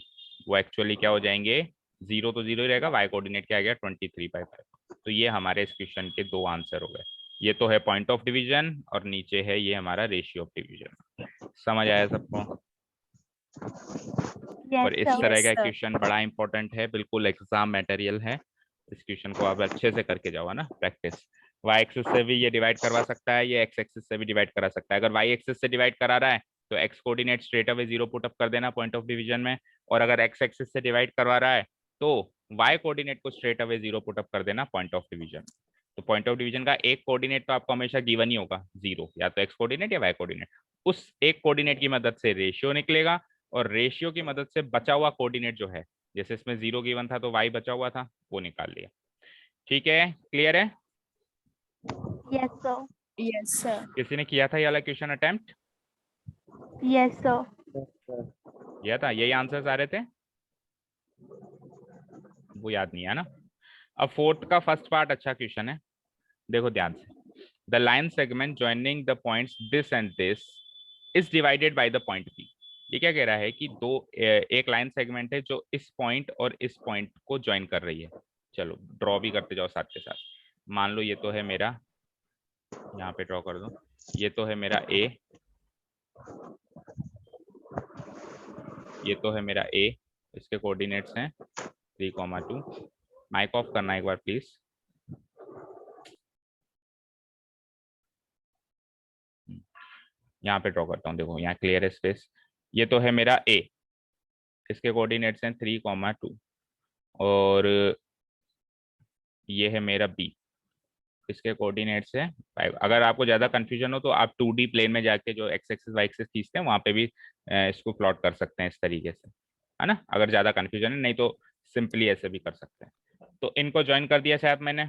वो एक्चुअली क्या हो जाएंगे? 0 तो 0 ही रहेगा, y कोऑर्डिनेट क्या आ गया? 23/5। तो ये हमारे इस क्वेश्चन के 2 आंसर हो गए। ये तो है पॉइंट ऑफ डिवीजन और नीचे है ये हमारा रेशियो ऑफ डिवीजन। समझ आया सबको? Yes, और इस sir. तरह Yes, का sir. क्वेश्चन बड़ा इंपॉर्टेंट है, बिल्कुल एग्जाम मटेरियल है, इस क्वेश्चन को आप अच्छे से करके जाओ, है ना, प्रैक्टिस। y एक्सिस से भी ये डिवाइड करवा सकता है, ये x एक्सिस से भी डिवाइड करा सकता है। अगर y एक्सिस से डिवाइड करा रहा है तो x coordinate straight away 0 put up कर देना पॉइंट ऑफ डिवीजन में, और अगर x एक्सिस से डिवाइड करवा रहा है तो y कोऑर्डिनेट को स्ट्रेट अवे 0 पुट अप कर देना पॉइंट ऑफ डिवीजन। तो पॉइंट ऑफ डिवीजन का एक कोऑर्डिनेट तो आपको हमेशा गिवन ही होगा 0, या तो x कोऑर्डिनेट या y कोऑर्डिनेट, उस एक कोऑर्डिनेट की मदद से रेशियो निकलेगा, और रेशियो की मदद से बचा हुआ कोऑर्डिनेट जो है, जैसे इसमें 0 गिवन था तो y बचा हुआ था, वो निकाल लिया। ठीक है, क्लियर है? Yes, sir. Yes, sir. किसी ने किया था ये वाला question attempt? Yes, sir. Yes, sir. किया था, यही आंसर्स आ रहे थे, वो याद नहीं है ना। अब फोर्थ का फर्स्ट पार्ट अच्छा क्वेश्चन है, देखो ध्यान से। The line segment joining the points this and this is divided by the point P। ये क्या कह रहा है कि एक लाइन सेगमेंट है जो इस पॉइंट और इस पॉइंट को ज्वाइन कर रही है। चलो ड्रॉ भी करते जाओ साथ के साथ। मान लो ये तो है मेरा, यहाँ पे ड्रॉ कर दो, ये तो है मेरा A, ये तो है मेरा A, इसके कोऑर्डिनेट्स हैं 3, 2। माइक ऑफ करना एक बार प्लीज। यहाँ पे ड्रॉ करता हूँ, देखो यहाँ क्लियर है स्पेस। ये तो है मेरा A, इसके कोऑर्डिनेट्स हैं 3, 2। और ये है मेरा बी, इसके कोऑर्डिनेट्स है 5। अगर आपको ज्यादा कंफ्यूजन हो तो आप 2D प्लेन में जाके जो एक्स एक्सिस वाई एक्सिस खींचते हैं वहां पे भी इसको प्लॉट कर सकते हैं इस तरीके से, है ना, अगर ज्यादा कंफ्यूजन है, नहीं तो सिंपली ऐसे भी कर सकते हैं। तो इनको ज्वाइन कर दिया शायद मैंने,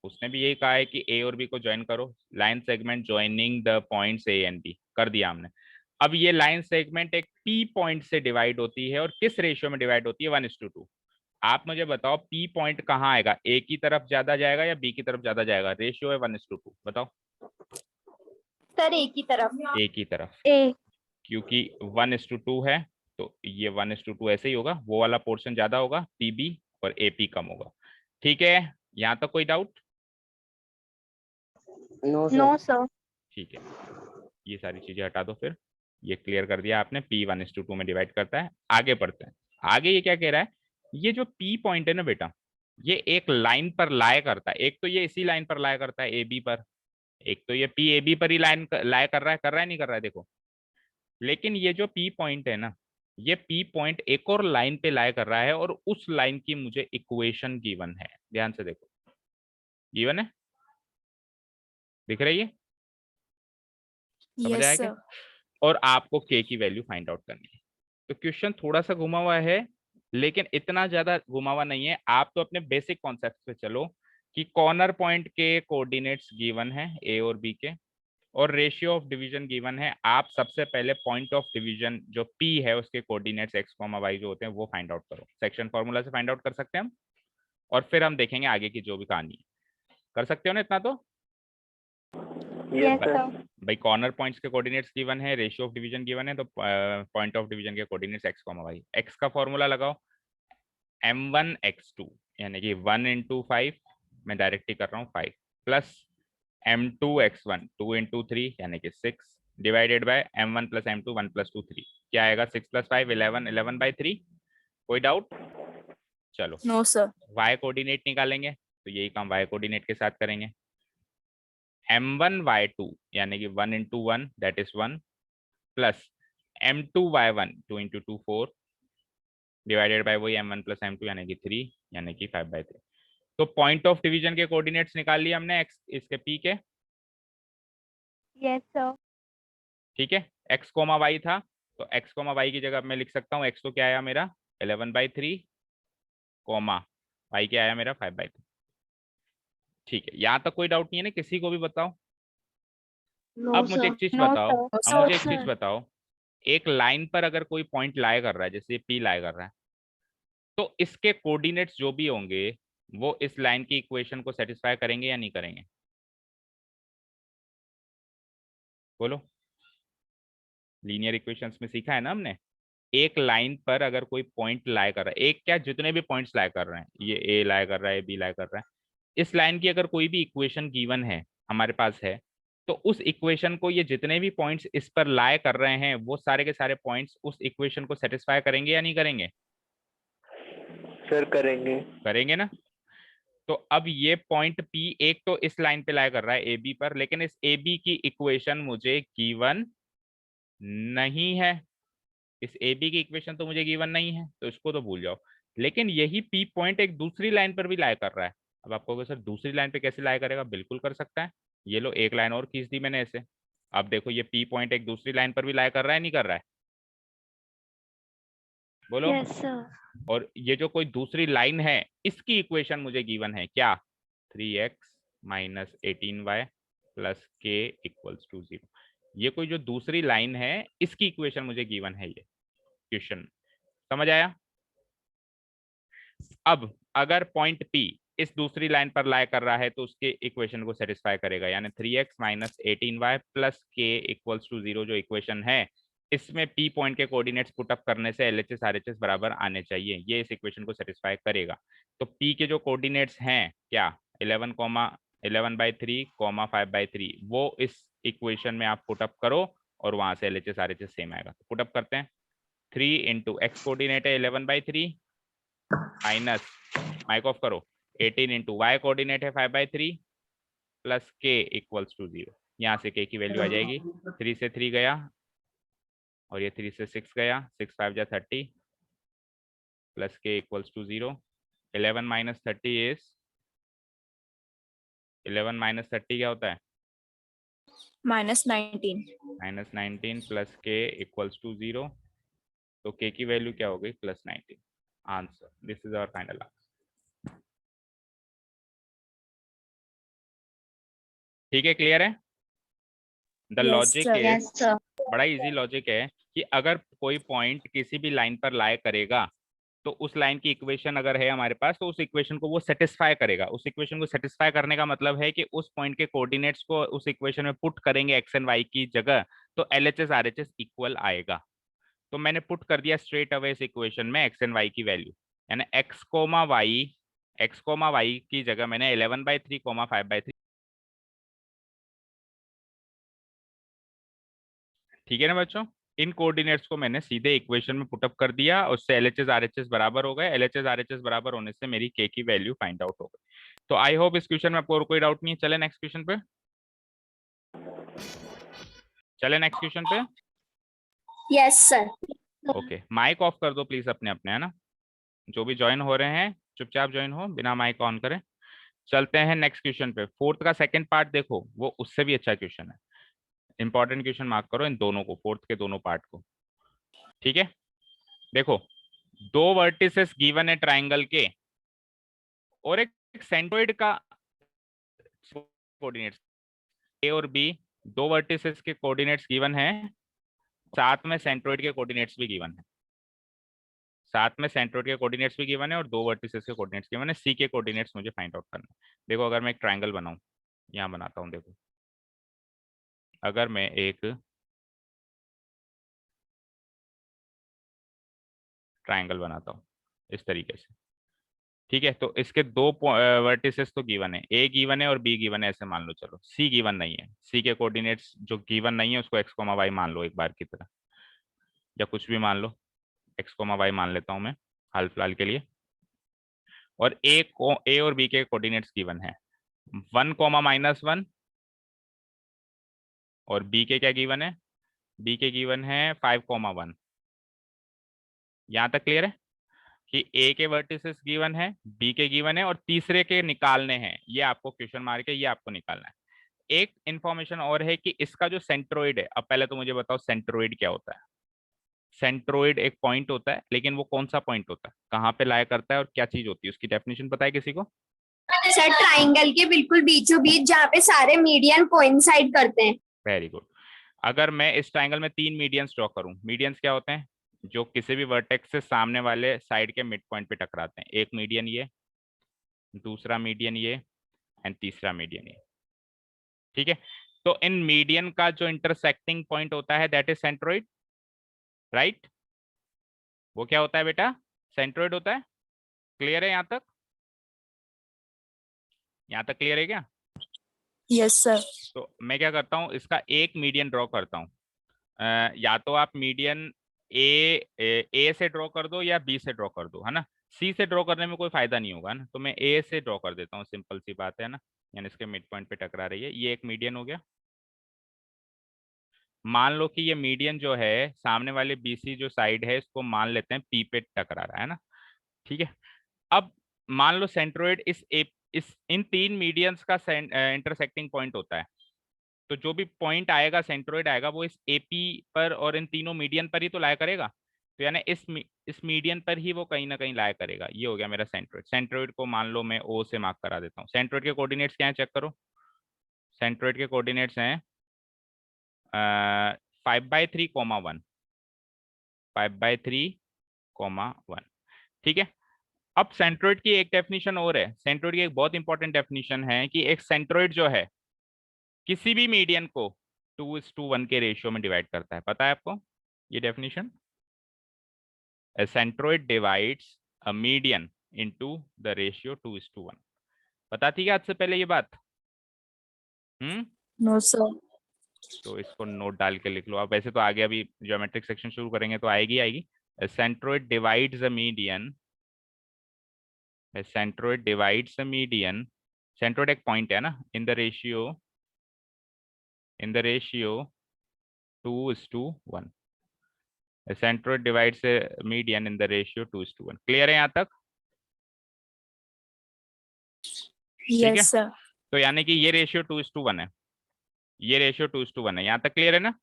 उसने भी यही कहा है कि ए और बी को ज्वाइन करो, line segment joining the points A and B, कर दिया हमने। अब ये लाइन सेगमेंट एक पी पॉइंट से डिवाइड होती है, और किस रेशियो में डिवाइड होती है, 1:2। आप मुझे बताओ पी पॉइंट कहाँ आएगा, ए की तरफ ज्यादा जाएगा या बी की तरफ ज्यादा जाएगा, रेशियो है 1:2, बताओ। सर एक ही तरफ। ए की तरफ, A. क्योंकि 1:2 है, तो ये 1:2 ऐसे ही होगा, वो वाला पोर्शन ज्यादा होगा पीबी और एपी कम होगा। ठीक है, यहाँ तक कोई doubt? No, No, sir. sir. ठीक है, ये सारी चीजें हटा दो फिर, ये क्लियर कर दिया आपने, P 1:2 में डिवाइड करता है। आगे बढ़ते हैं, आगे ये क्या कह रहा है, ये जो P पॉइंट है ना बेटा, ये एक लाइन पर लाया करता है, एक तो ये इसी लाइन पर लाया करता है AB पर, एक तो ये P AB पर ही लाइन लाया कर रहा है नहीं कर रहा है, देखो। लेकिन ये जो P पॉइंट है ना, ये P पॉइंट एक और लाइन पे लाया कर रहा है, और उस लाइन की मुझे इक्वेशन गिवन है, ध्यान से देखो, गिवन है, दिख रही है, समझ Yes, आया क्या? sir. और आपको K की वैल्यू फाइंड आउट करनी है। तो क्वेश्चन थोड़ा सा घुमा हुआ है, लेकिन इतना ज्यादा घुमा हुआ नहीं है। आप तो अपने बेसिक कॉन्सेप्ट पे चलो कि कॉर्नर पॉइंट के कोऑर्डिनेट्स गिवन है ए और बी के, और रेशियो ऑफ डिवीजन गिवन है। आप सबसे पहले पॉइंट ऑफ डिवीजन जो पी है उसके कोऑर्डिनेट्स एक्स कॉमा वाई जो होते हैं वो फाइंड आउट करो, सेक्शन फॉर्मूला से फाइंड आउट कर सकते हैं हम, और फिर हम देखेंगे आगे की जो भी कहानी है। कर सकते हो ना इतना तो? Yes, sir. भाई कॉर्नर पॉइंट्स के कोऑर्डिनेट्स गिवन है, रेशियो ऑफ डिवीजन गिवन है, तो पॉइंट ऑफ डिवीजन के coordinates X comma Y. X का फॉर्मूला लगाओ, m1 x2 यानी कि 1 × 5, मैं डायरेक्ट ही कर रहा हूँ 5, प्लस m2 x1 2 × 3 यानी कि 6, डिवाइडेड बाय m1 + m2 1 + 2 3, क्या आएगा 6 + 5 11, 11/3। कोई डाउट? चलो No, sir. y कोऑर्डिनेट निकालेंगे, तो यही काम y कोऑर्डिनेट के साथ करेंगे। m1 y2 यानी कि 1 × 1 that is 1, plus m2 y1 2 × 2 4, divided by वही m1 + m2 यानी कि 3 यानी कि 5/3। तो पॉइंट ऑफ डिवीजन के कोऑर्डिनेट्स निकाल लिए हमने एक्स इसके पी के, Yes, sir. ठीक है। एक्स कोमा वाई था, तो एक्स कोमा वाई की जगह मैं लिख सकता हूँ, एक्स तो क्या आया मेरा 11/3, कोमा वाई क्या आया मेरा 5/3। ठीक है, यहाँ तक कोई डाउट नहीं है ना, किसी को भी बताओ। No, अब मुझे sir. एक चीज No, बताओ, sir. अब मुझे एक चीज बताओ, एक लाइन पर अगर कोई पॉइंट लाया कर रहा है, जैसे पी लाया कर रहा है, तो इसके कोऑर्डिनेट्स जो भी होंगे वो इस लाइन की इक्वेशन को सेटिस्फाई करेंगे या नहीं करेंगे, बोलो। लीनियर इक्वेशंस में सीखा है ना हमने, एक लाइन पर अगर कोई पॉइंट लाया कर रहा है, एक क्या जितने भी पॉइंट्स लाया कर रहे हैं, ये ए लाया कर रहा है, बी लाया कर रहा है, इस लाइन की अगर कोई भी इक्वेशन गिवन है हमारे पास है, तो उस इक्वेशन को ये जितने भी पॉइंट्स इस पर लाया कर रहे हैं वो सारे के सारे पॉइंट्स उस इक्वेशन को सेटिस्फाई करेंगे या नहीं करेंगे? सर करेंगे। करेंगे ना। तो अब ये पॉइंट P एक तो इस लाइन पे लाया कर रहा है AB पर, लेकिन इस AB की इक्वेशन मुझे गिवन नहीं है, इस AB की इक्वेशन तो मुझे गिवन नहीं है, तो इसको तो भूल जाओ। लेकिन यही P पॉइंट एक दूसरी लाइन पर भी लाया कर रहा है। अब आपको कहोगे सर दूसरी लाइन पे कैसे लाया करेगा, बिल्कुल कर सकता है। ये लो एक लाइन और खींच दी मैंने ऐसे, अब देखो ये P पॉइंट एक दूसरी लाइन पर भी लाया कर रहा है नहीं कर रहा है, बोलो। Yes, sir. और ये जो कोई दूसरी लाइन है इसकी इक्वेशन मुझे गिवन है क्या, 3x - 18y + k = 0। ये कोई जो दूसरी लाइन है इसकी इक्वेशन मुझे गिवन है, ये क्वेश्चन समझ आया? अब अगर पॉइंट P इस दूसरी लाइन पर लाया कर रहा है तो उसके इक्वेशन को सेटिस्फाई करेगा, यानी 3x - 18y + k = 0 जो इक्वेशन है, इसमें P पॉइंट के कोऑर्डिनेट्स पुट अप करने से LHS RHS बराबर आने चाहिए, ये इस इक्वेशन को सेटिस्फाई करेगा। तो P के जो कोऑर्डिनेट्स हैं क्या 11/3, 5/3, वो इस इक्वेशन में आप पुट अप करो और वहां से LHS RHS सेम आएगा। पुट अप करते हैं, 3 × x कोऑर्डिनेट है 11/3 माइनस माइक ऑफ करो 18 × y कोऑर्डिनेट है 5/3 + k = 0। यहाँ से k की वैल्यू आ जाएगी, 3 से 3 गया और ये 3 से 6 गया, 6 × 5 = 30 + k = 0। 11 माइनस 30 इज 11 माइनस 30 क्या होता है? -19. -19 प्लस के इक्वल्स टू 0। तो के की वैल्यू क्या हो गई? +19। Answer, this is our final answer. ठीक है, क्लियर है? The Yes, logic sir. Is, yes sir. बड़ा इजी लॉजिक है कि अगर कोई पॉइंट किसी भी लाइन पर लाई करेगा तो उस लाइन की इक्वेशन अगर है हमारे पास तो उस इक्वेशन को वो सेटिस्फाई करेगा। उस इक्वेशन को सेटिस्फाई करने का मतलब है कि उस पॉइंट के कोऑर्डिनेट्स को उस इक्वेशन में पुट करेंगे एक्स एंड वाई की जगह, तो LHS RHS इक्वल आएगा। तो मैंने पुट कर दिया स्ट्रेट अवे इस इक्वेशन में एक्स एंड वाई की वैल्यू, यानी एक्स कोमा वाई की जगह मैंने 11/3 5/3। ठीक है ना बच्चों? इन कोऑर्डिनेट्स को मैंने सीधे इक्वेशन में पुटअप कर दिया, उससे LHS RHS बराबर हो गए। LHS RHS बराबर होने से मेरी के की वैल्यू फाइंड आउट हो गई। तो आई होप इस क्वेश्चन में आपको और कोई डाउट नहीं है। चले नेक्स्ट क्वेश्चन पे, चले नेक्स्ट क्वेश्चन पे। Yes sir. Okay, mic off कर दो प्लीज अपने अपने, है ना? जो भी ज्वाइन हो रहे हैं चुपचाप ज्वाइन हो, बिना माइक ऑन करें। चलते हैं नेक्स्ट क्वेश्चन पे। फोर्थ का सेकंड पार्ट देखो, वो उससे भी अच्छा क्वेश्चन है। इंपॉर्टेंट क्वेश्चन मार्क करो इन दोनों को, फोर्थ के दोनों पार्ट को। ठीक है, देखो, दो वर्टिसेस गिवन है ट्राइंगल के और एक सेंट्रोइड का कोऑर्डिनेट्स ए और बी, दो वर्टिसेस के कोऑर्डिनेट्स गिवन है, साथ में सेंट्रोइड के कोऑर्डिनेट्स भी गिवन है। साथ में सेंट्रोइड के कोऑर्डिनेट्स भी गिवन है और दो वर्टिसेस के कोऑर्डिनेट्स गिवन है। सी के कोऑर्डिनेट्स मुझे फाइंड आउट करना है। देखो, अगर मैं एक ट्राइंगल बनाऊं, यहाँ बनाता हूँ, देखो अगर मैं एक ट्राइंगल बनाता हूँ इस तरीके से, ठीक है, तो इसके दो वर्टिसेस तो गिवन है, ए गिवन है और बी गिवन है, ऐसे मान लो। चलो, सी गिवन नहीं है, सी के कोऑर्डिनेट्स जो गिवन नहीं है उसको एक्स कोमा वाई मान लो एक बार की तरह, या कुछ भी मान लो, एक्स कोमा वाई मान लेता हूं मैं हाल फिलहाल के लिए। और ए और बी के कोऑर्डिनेट्स गिवन है 1, -1 और बी के क्या गिवन है? बी के गिवन है 5, 1। यहाँ तक क्लियर है कि ए के वर्टिसेस गिवन है, बी के गिवन है और तीसरे के निकालने हैं। ये आपको क्वेश्चन मार्क है, ये आपको निकालना है। एक इंफॉर्मेशन और है कि इसका जो सेंट्रोइड है, अब पहले तो मुझे बताओ सेंट्रोइड क्या होता है? सेंट्रोइड एक पॉइंट होता है, लेकिन वो कौन सा पॉइंट होता है, कहाँ पे लाया करता है और क्या चीज होती है, उसकी डेफिनेशन पता है किसी को? सर ट्राइंगल के बिल्कुल बीचों बीच जहाँ पे सारे मीडियन कोइंसाइड करते हैं। Very good. अगर मैं इस ट्राइंगल में 3 मीडियंस ड्रॉ करूं, मीडियंस क्या होते हैं? जो किसी भी वर्टेक्स से सामने वाले साइड के मिड पॉइंट पे टकराते हैं। एक मीडियन ये, दूसरा मीडियन ये एंड तीसरा मीडियन ये। ठीक है, तो इन मीडियन का जो इंटरसेक्टिंग पॉइंट होता है दैट इज सेंट्रोइड, राइट? वो क्या होता है बेटा? सेंट्रोइड होता है। क्लियर है यहाँ तक? यहाँ तक क्लियर है क्या? Yes, sir. तो मैं क्या करता हूँ, इसका एक मीडियन ड्रॉ करता हूँ। या तो आप मीडियन ए से ड्रॉ कर दो या बी से ड्रॉ कर दो, है ना? सी से ड्रॉ करने में कोई फायदा नहीं होगा ना, तो मैं ए से ड्रॉ कर देता हूँ, सिंपल सी बात है ना। यानी इसके मिड पॉइंट पे टकरा रही है, ये एक मीडियन हो गया। मान लो कि ये मीडियन जो है सामने वाले BC जो साइड है इसको मान लेते हैं पी पे टकरा रहा है ना, ठीक है। अब मान लो सेंट्रोइड इस इन 3 मीडियंस का इंटरसेक्टिंग पॉइंट होता है, तो जो भी पॉइंट आएगा सेंट्रोइड आएगा वो इस AP पर और इन तीनों मीडियन पर ही तो लाया करेगा। तो यानी इस मीडियन पर ही वो कहीं ना कहीं लाया करेगा। ये हो गया मेरा सेंट्रोइड। सेंट्रोइड को मान लो मैं O से मार्क करा देता हूँ। सेंट्रोइड के कोऑर्डिनेट्स क्या है चेक करो। सेंट्रोइड के कोऑर्डिनेट्स हैं 5/3, 1, 5/3, 1। ठीक है, अब सेंट्रोइड की एक डेफिनेशन और है। सेंट्रोइड की एक बहुत इंपॉर्टेंट डेफिनेशन है कि एक सेंट्रोइड जो है किसी भी मीडियन को 2:1 के रेशियो में डिवाइड करता है। पता है आपको ये definition? A centroid divides a median into the ratio 2:1। पता थी क्या आज से पहले ये बात? No, sir. तो इसको नोट डाल के लिख लो। अब वैसे तो आगे अभी ज्योमेट्रिक सेक्शन शुरू करेंगे तो आएगी। A centroid divides a median, a centroid divides a median, centroid एक पॉइंट है ना, in the ratio 2:1। A centroid divides a median in the ratio 2:1। Clear है यहाँ तक? है? Yes, sir. तो यानी कि ये रेशियो 2:1 है, ये रेशियो 2:1 है। यहाँ तक क्लियर है ना?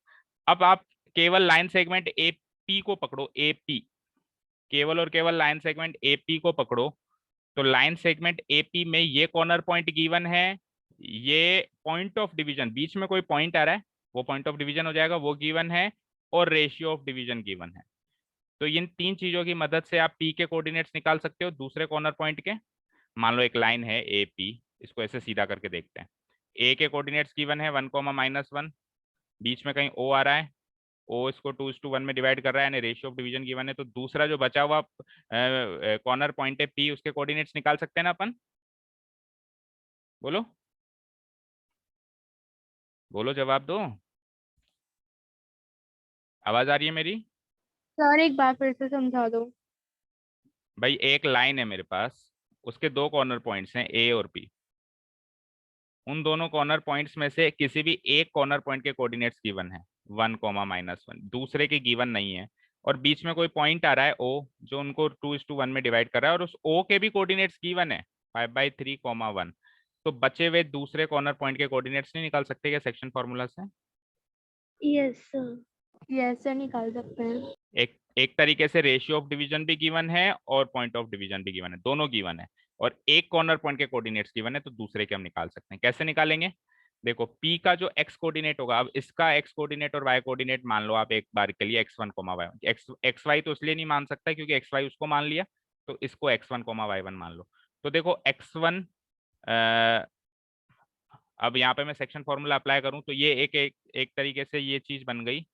अब आप केवल लाइन सेगमेंट एपी को पकड़ो, एपी, केवल और केवल लाइन सेगमेंट एपी को पकड़ो। तो लाइन सेगमेंट एपी में ये कॉर्नर पॉइंट गिवन है, ये पॉइंट ऑफ डिवीजन, बीच में कोई पॉइंट आ रहा है वो पॉइंट ऑफ डिवीजन हो जाएगा, वो गिवन है, और रेशियो ऑफ डिवीजन गिवन है। तो इन तीन चीजों की मदद से आप पी के कोऑर्डिनेट्स निकाल सकते हो दूसरे कॉर्नर पॉइंट के। मान लो एक लाइन है ए पी, इसको ऐसे सीधा करके देखते हैं। ए के कोऑर्डिनेट्स गिवन है 1,-1, बीच में कहीं ओ आ रहा है, ओ इसको 2:1 में डिवाइड कर रहा है, यानी रेशियो ऑफ डिवीजन गिवन है। तो दूसरा जो बचा हुआ कॉर्नर पॉइंट है पी, उसके कोऑर्डिनेट्स निकाल सकते हैं ना अपन? बोलो बोलो, जवाब दो, आवाज आ रही है मेरी? सर एक बार फिर से समझा दो। भाई एक लाइन है मेरे पास, उसके दो कॉर्नर पॉइंट्स हैं ए और पी। उन दोनों कॉर्नर पॉइंट्स में से किसी भी एक कॉर्नर पॉइंट के कोऑर्डिनेट्स गिवन है 1,-1, दूसरे के गिवन नहीं है, और बीच में कोई पॉइंट आ रहा है ओ, जो उनको 2:1 में डिवाइड कर रहा है, और उस ओ के भी कोऑर्डिनेट्स गिवन है 5/3, 1। तो बचे हुए दूसरे कॉर्नर पॉइंट के कोऑर्डिनेट्स नहीं निकाल सकते क्या सेक्शन फॉर्मूला से? Yes sir. यस सर, निकाल सकते हैं। एक तरीके से रेशियो ऑफ डिवीजन भी गिवन है और पॉइंट ऑफ डिवीजन भी गिवन है, दोनों गिवन है, और एक कॉर्नर पॉइंट के कोऑर्डिनेट्स गिवन है, तो दूसरे के हम निकाल सकते हैं। कैसे निकालेंगे? देखो P का जो x कोऑर्डिनेट होगा, अब इसका x कोऑर्डिनेट और y कोऑर्डिनेट मान लो आप एक बार के लिए x1, y1। xy तो इसलिए नहीं मान सकता क्योंकि xy उसको मान लिया, तो इसको x1, y1 मान लो। तो देखो x1, अब यहाँ पे मैं सेक्शन फॉर्मूला अप्लाई करूं तो ये एक तरीके से ये चीज बन गई।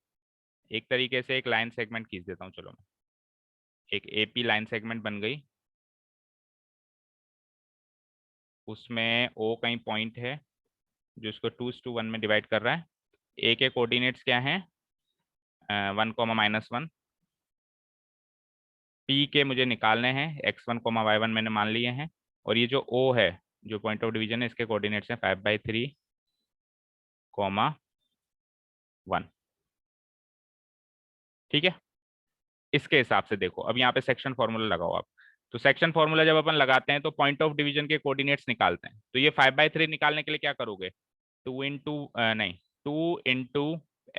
एक तरीके से एक लाइन सेगमेंट खींच देता हूँ, चलो मैं, एक एपी लाइन सेगमेंट बन गई, उसमें ओ कहीं पॉइंट है जो इसको 2:1 में डिवाइड कर रहा है। ए के कोऑर्डिनेट्स क्या हैं? 1,-1। पी के मुझे निकालने हैं, x1, y1 मैंने मान लिए हैं, और ये जो ओ है, जो पॉइंट ऑफ डिवीजन है, इसके कोऑर्डिनेट्स हैं 5/3, 1। ठीक है? इसके हिसाब से देखो, अब यहाँ पे सेक्शन फॉर्मूला लगाओ आप। तो सेक्शन फॉर्मूला जब अपन लगाते हैं तो पॉइंट ऑफ डिवीजन के कोऑर्डिनेट्स निकालते हैं। तो ये 5/3 निकालने के लिए क्या करोगे? 2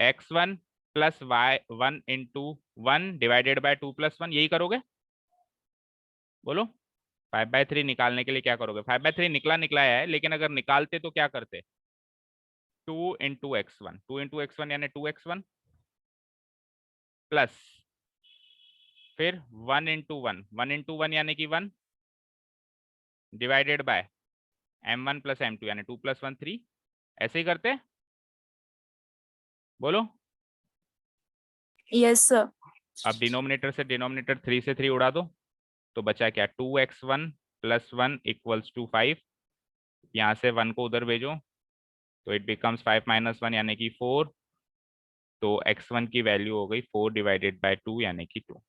x1 plus y1 divided by 2+1, यही करोगे? बोलो, 5/3 निकालने के लिए क्या करोगे? 5/3 निकला है, लेकिन अगर निकालते तो क्या करते? 2 x1 यानी 2x1 प्लस फिर 1 यानी कि 1 divided by m1 plus m2 यानी 2+1 3, ऐसे ही करते? बोलो। Yes, sir. अब डिनोमिनेटर से डिनोमिनेटर 3 से 3 उड़ा दो, तो बचा क्या? 2x1 plus 1 equals to 5। यहाँ से 1 को उधर भेजो तो इट बिकम्स 5 - 1 यानी कि 4। तो x1 की वैल्यू हो गई 4 डिवाइडेड बाय 2 यानी कि 2।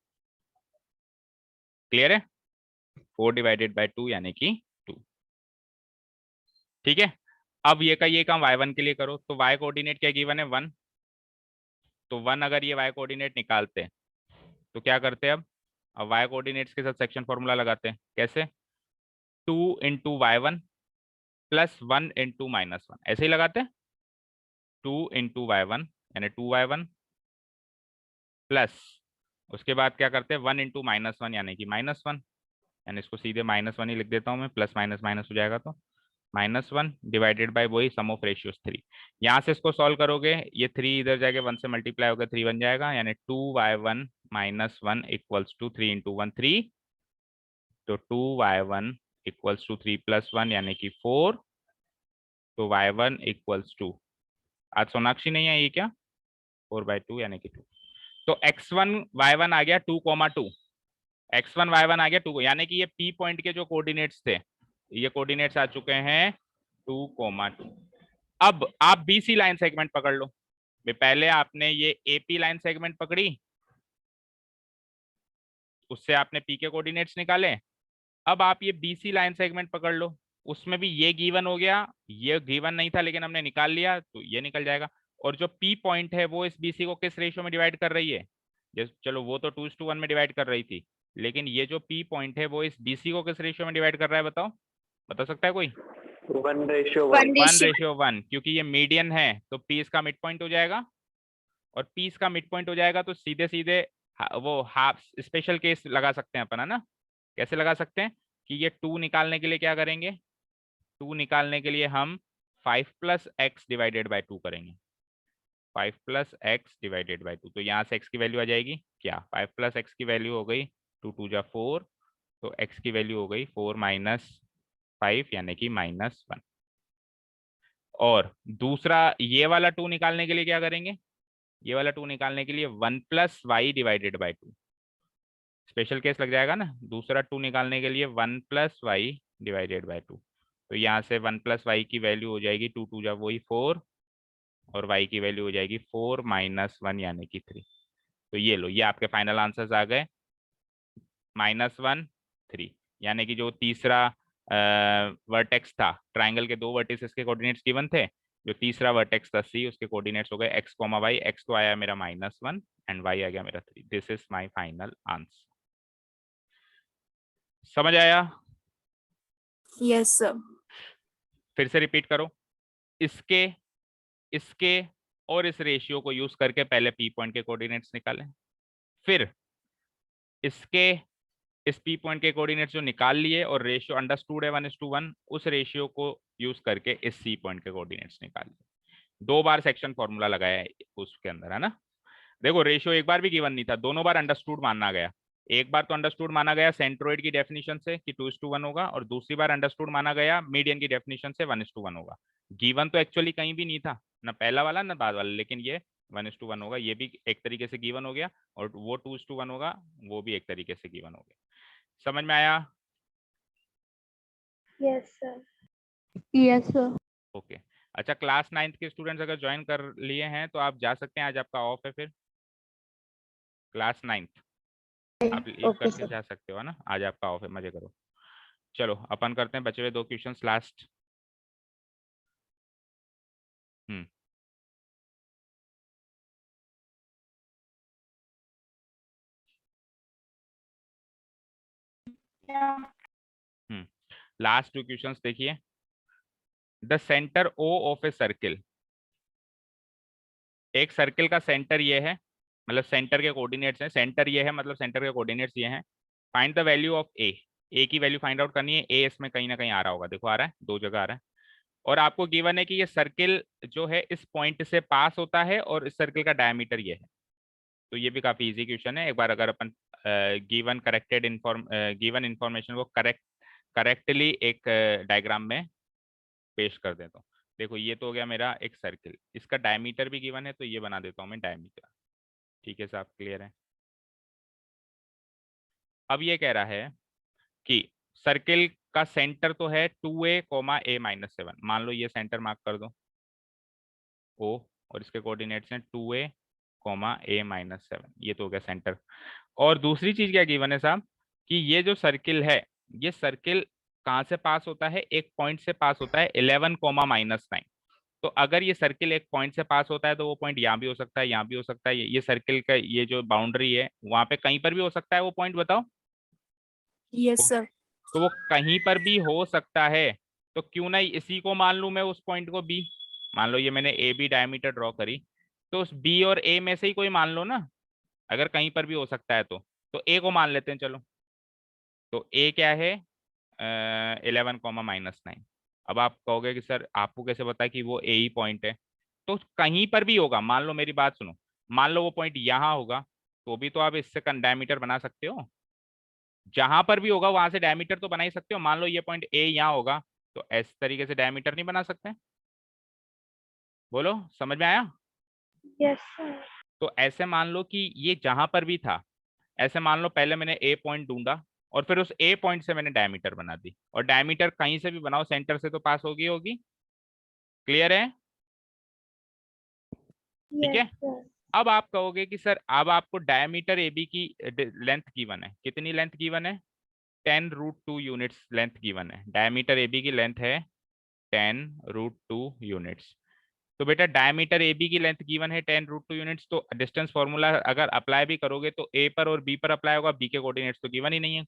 क्लियर है? 4 डिवाइडेड बाय 2 यानी कि 2। ठीक है? अब ये का ये काम y1 के लिए करो, तो y कोऑर्डिनेट क्या गिवन है? 1। तो 1 अगर ये y कोऑर्डिनेट निकालते हैं तो क्या करते हैं? अब y कोऑर्डिनेट्स के साथ सेक्शन फॉर्मूला लगाते हैं। कैसे? 2 × y1 प्लस 1 × -1, ऐसे ही लगाते हैं। 2 × y1 यानी 2y1 प्लस, उसके बाद क्या करते हैं? 1 × -1 यानी कि -1, यानी इसको सीधे -1 ही लिख देता हूँ मैं, प्लस माइनस माइनस हो जाएगा, तो -1 डिवाइडेड बाय वही सम ऑफ रेशियोज 3। यहाँ से इसको सॉल्व करोगे, ये 3 इधर जाके 1 से मल्टीप्लाई होकर 3 बन जाएगा, यानी 2y1 - 1 इक्वल्स टू 3 × 1 3। तो 2y1 इक्वल्स टू 3 + 1 यानी कि 4। तो y1 इक्वल्स टू, आज सोनाक्षी नहीं है ये क्या? 4/2 यानी कि 2। तो x1 y1 आ गया 2,2, x1 y1 आ गया 2, यानी कि ये p पॉइंट के जो कोऑर्डिनेट्स थे, ये कोऑर्डिनेट्स आ चुके हैं 2,2। अब आप BC लाइन सेगमेंट पकड़ लो। पहले आपने ये AP लाइन सेगमेंट पकड़ी, उससे आपने P के कोऑर्डिनेट्स निकाले। अब आप ये BC लाइन सेगमेंट पकड़ लो, उसमें भी ये गिवन हो गया, ये गिवन नहीं था लेकिन हमने निकाल लिया, तो ये निकल जाएगा। और जो P पॉइंट है वो इस BC को किस रेशियो में डिवाइड कर रही है? जैसे चलो वो तो 2:1 में डिवाइड कर रही थी, लेकिन ये जो P पॉइंट है वो इस BC को किस रेशियो में डिवाइड कर रहा है? बताओ, बता सकता है कोई? 1:1। 1:1, क्योंकि ये मीडियन है तो पी इसका मिड पॉइंट हो जाएगा, और पी इसका मिड पॉइंट हो जाएगा तो सीधे सीधे वो हाफ स्पेशल केस लगा सकते हैं अपन, है ना। कैसे लगा सकते हैं कि ये 2 निकालने के लिए क्या करेंगे, 2 निकालने के लिए हम 5 + x डिवाइडेड बाई 2 करेंगे, 5 + x डिवाइडेड बाई 2। तो यहाँ से x की वैल्यू आ जाएगी क्या, 5 + x की वैल्यू हो गई 2 × 2 = 4, तो x की वैल्यू हो गई 4 - 5 यानी कि -1। और दूसरा ये वाला 2 निकालने के लिए क्या करेंगे, ये वाला 2 निकालने के लिए 1 + y divided by 2, special case लग जाएगा ना। दूसरा 2 निकालने के लिए 1 + y डिवाइडेड बाई 2, तो यहाँ से 1 + y की वैल्यू हो जाएगी 2 × 2 = वही 4, और y की वैल्यू हो जाएगी 4 - 1 यानी कि 3। तो ये लो, ये आपके फाइनल आंसर्स आ गए, -1 3, यानी कि जो तीसरा वर्टेक्स था, ट्राइंगल के 2 वर्टिसेस के कोऑर्डिनेट्स गिवन थे, जो तीसरा वर्टेक्स था सी, उसके कोऑर्डिनेट्स हो गए x, y। x तो आया मेरा -1 एंड y आ गया मेरा 3। This is my final answer. समझ आया? Yes, sir. फिर से रिपीट करो, इसके इसके और इस रेशियो को यूज करके पहले पी पॉइंट के कोऑर्डिनेट्स निकालें, फिर इसके इस पी पॉइंट के कोऑर्डिनेट्स जो निकाल लिए और रेशियो अंडरस्टूड है 1:1, उस रेशियो को यूज करके इस सी पॉइंट के कोऑर्डिनेट्स निकाल लिए। 2 बार सेक्शन फॉर्मूला लगाया है उसके अंदर, है ना। देखो रेशियो एक बार भी गिवन नहीं था, दोनों बार अंडरस्टूड माना गया। एक बार तो अंडरस्टूड माना गया सेंट्रोइड की डेफिनेशन से कि 2:1 होगा, और दूसरी बार अंडरस्टूड माना गया मीडियन की डेफिनेशन से 1:1 होगा। गिवन तो एक्चुअली कहीं भी नहीं था, ना पहला वाला ना बाद वाला, लेकिन ये 1:1 होगा, ये भी एक तरीके से गिवन हो गया, और वो 2:1 होगा, वो भी एक तरीके से गिवन हो गया। समझ में आया? Yes, sir. Yes, sir. Okay अच्छा, क्लास 9th के स्टूडेंट्स अगर ज्वाइन कर लिए हैं तो आप जा सकते हैं, आज आपका ऑफ है। फिर क्लास 9th आप लीव करके जा सकते हो ना, आज आपका ऑफ है, मजे करो। चलो अपन करते हैं बचे हुए 2 क्वेश्चंस लास्ट। लास्ट 2 क्वेश्चंस देखिए। The centre O of a circle, एक सर्किल का सेंटर ये है, मतलब सेंटर के कोऑर्डिनेट्स हैं, सेंटर ये है मतलब सेंटर के कोऑर्डिनेट्स ये हैं। फाइंड द वैल्यू ऑफ ए की वैल्यू फाइंड आउट करनी है। ए इसमें कहीं ना कहीं आ रहा होगा, देखो आ रहा है, 2 जगह आ रहा है। और आपको गिवन है कि ये सर्किल जो है इस पॉइंट से पास होता है, और इस सर्किल का डायमीटर ये है। तो ये भी काफी इजी क्वेश्चन है। एक बार अगर अपन गिवन इंफॉर्मेशन को करेक्टली एक डायग्राम में पेश कर दें तो देखो, ये तो हो गया मेरा एक सर्किल, इसका डायमीटर भी गिवन है, तो ये बना देता हूं मैं डायमीटर। ठीक है साहब, क्लियर है? अब ये कह रहा है कि सर्किल का सेंटर तो है 2a, a-7। मान लो ये सेंटर मार्क कर दो ओ, और इसके कोऑर्डिनेट्स हैं 2a, a-7। ये तो हो गया सेंटर। और दूसरी चीज क्या गिवन है साहब, कि ये जो सर्किल है, ये सर्किल कहाँ से पास होता है, एक पॉइंट से पास होता है 11, -9। तो अगर ये सर्किल एक पॉइंट से पास होता है तो वो पॉइंट यहाँ भी हो सकता है, यहाँ भी हो सकता है, ये सर्किल का ये जो बाउंड्री है वहां पे कहीं पर भी हो सकता है वो पॉइंट, बताओ। Yes, sir. तो वो कहीं पर भी हो सकता है, तो क्यों ना इसी को मान लूं मैं, उस पॉइंट को बी। मान लो ये मैंने ए बी डायमीटर ड्रॉ करी, तो उस बी और ए में से ही कोई मान लो ना, अगर कहीं पर भी हो सकता है तो ए को मान लेते हैं चलो। तो ए क्या है, 11, -9। अब आप कहोगे कि सर आपको कैसे पता है कि वो ए ही पॉइंट है, तो कहीं पर भी होगा। मान लो मेरी बात सुनो, मान लो वो पॉइंट यहाँ होगा, तो भी तो आप इससे डायमीटर बना सकते हो। जहां पर भी होगा वहां से डायमीटर तो बना ही सकते हो। मान लो ये पॉइंट ए यहाँ होगा, तो इस तरीके से डायमीटर नहीं बना सकते? बोलो, समझ में आया? Yes, sir. तो ऐसे मान लो कि ये जहां पर भी था, ऐसे मान लो पहले मैंने ए पॉइंट ढूंढा, और फिर उस ए पॉइंट से मैंने डायमीटर बना दी, और डायमीटर कहीं से भी बनाओ सेंटर से तो पास होगी होगी। क्लियर है? ठीक है। Yes, sir. अब आप कहोगे कि सर अब आपको डायमीटर ए बी की लेंथ गिवन है, कितनी लेंथ गिवन है, 10√2 यूनिट्स लेंथ गिवन है। डायमीटर ए बी की लेंथ है 10√2 यूनिट्स। तो बेटा डायमीटर ए बी की लेंथ गिवन है 10√2 यूनिट्स, तो डिस्टेंस फॉर्मूला अगर अप्लाई भी करोगे तो ए पर और बी पर अप्लाई होगा, बी के कोऑर्डिनेट्स तो गिवन ही नहीं है।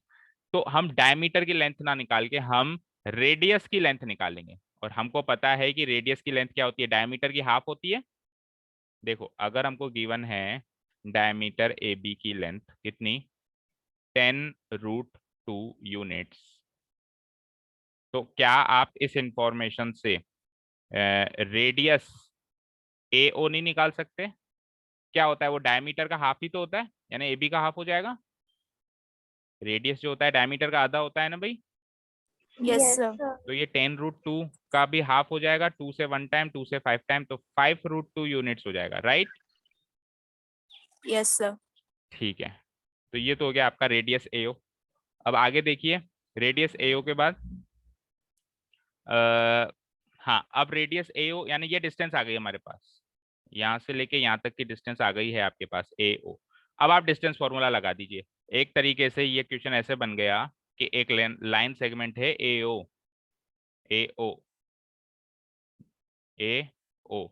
तो हम डायमीटर की लेंथ ना निकाल के हम रेडियस की लेंथ निकालेंगे, और हमको पता है कि रेडियस की लेंथ क्या होती है, डायमीटर की हाफ होती है। देखो अगर हमको गिवन है डायमीटर ए बी की लेंथ कितनी 10√2 यूनिट्स, तो क्या आप इस इंफॉर्मेशन से रेडियस ए ओ नहीं निकाल सकते? क्या होता है वो डायमीटर का हाफ ही तो होता है, यानी ए बी का हाफ हो जाएगा। रेडियस जो होता है डायमीटर का आधा होता है ना भाई, Yes, Yes, sir. sir. तो ये 10√2 का भी हाफ हो जाएगा, 2 से 1 टाइम 2 से 5 टाइम, तो 5√2 यूनिट्स हो जाएगा, राइट। Yes, sir. ठीक है, तो ये तो हो गया आपका रेडियस एओ। अब आगे देखिए रेडियस एओ के बाद हाँ अब रेडियस एओ यानी ये डिस्टेंस आ गई हमारे पास, यहाँ से लेके यहाँ तक की डिस्टेंस आ गई है आपके पास एओ। अब आप डिस्टेंस फॉर्मूला लगा दीजिए। एक तरीके से ये क्वेश्चन ऐसे बन गया कि एक लाइन सेगमेंट है एओ, एओ एओ,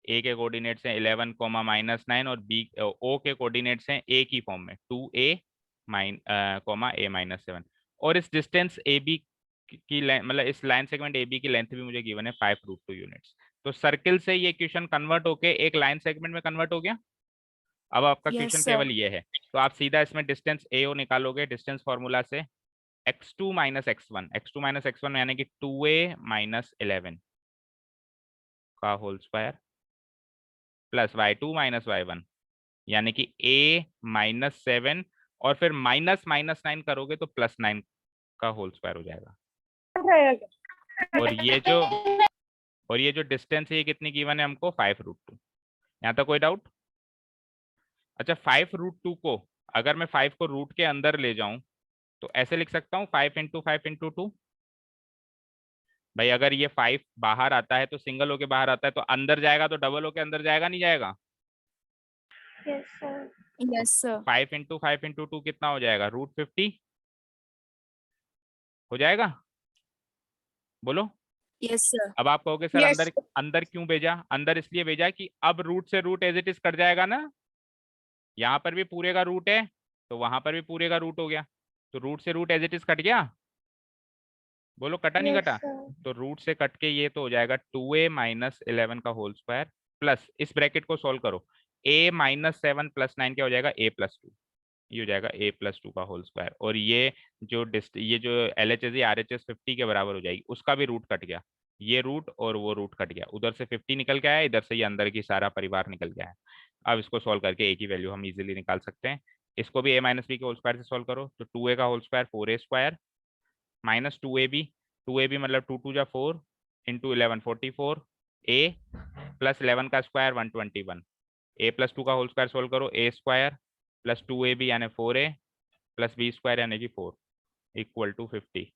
ए के कोऑर्डिनेट्स हैं 11, -9 और बी ओ के कोऑर्डिनेट्स हैं ए की फॉर्म में 2a a-7, और इस डिस्टेंस ए बी की मतलब इस लाइन सेगमेंट ए बी की लेंथ भी मुझे गिवन है 5√2 यूनिट्स। तो सर्किल से ये क्वेश्चन कन्वर्ट होके एक लाइन सेगमेंट में कन्वर्ट हो गया। अब आपका Yes, क्वेश्चन sir. केवल ये है, तो आप सीधा इसमें डिस्टेंस एओ निकालोगे डिस्टेंस फॉर्मूला से x2 - x1 यानी कि 2a - 11 का whole square plus y2 - y1 यानी कि a-7 और फिर -9 करोगे तो +9 का होल स्क्वायर हो जाएगा। और ये जो डिस्टेंस है ये कितनी गिवन है हमको 5√2। यहाँ तक कोई डाउट? अच्छा 5√2 को अगर मैं 5 को रूट के अंदर ले जाऊं तो ऐसे लिख सकता हूँ 5 × 5 × 2। भाई अगर ये 5 बाहर आता है तो सिंगल होके बाहर आता है, तो अंदर जाएगा तो डबल होके अंदर जाएगा, नहीं जाएगा? Yes, sir. Yes, sir. 5 × 5 × 2 कितना हो जाएगा? √50 हो जाएगा, बोलो। Yes, sir. अब आप कहोगे सर Yes. अंदर अंदर क्यों भेजा? अंदर इसलिए भेजा कि अब रूट से root as it is cut जाएगा ना, यहाँ पर भी पूरे का रूट है तो वहां पर भी पूरे का रूट हो गया, तो रूट से root as it is cut गया, बोलो कटा नहीं Yes, कटा? sir. तो रूट से कट के ये तो हो जाएगा 2a - 11 का होल स्क्वायर प्लस इस ब्रैकेट को सॉल्व करो a - 7 + 9 क्या हो जाएगा a+2, ये हो जाएगा a+2 का होल स्क्वायर। और ये जो LHS या RHS 50 के बराबर हो जाएगी, उसका भी रूट कट गया, ये रूट और वो रूट कट गया, उधर से 50 निकल के आया, इधर से ये अंदर की सारा परिवार निकल गया है। अब इसको सॉल्व करके a की वैल्यू हम इजीली निकाल सकते हैं। इसको भी a - b के होल स्क्वायर से सॉल्व करो तो 2a का होल स्क्वायर 4a² -2ab मतलब 2 2 जा 4 × 11 44 a + 11 का स्क्वायर 121, a+2 का होल स्क्वायर सोल्व करो a² + 2ab यानी 4a + b² यानी कि 4 = 50।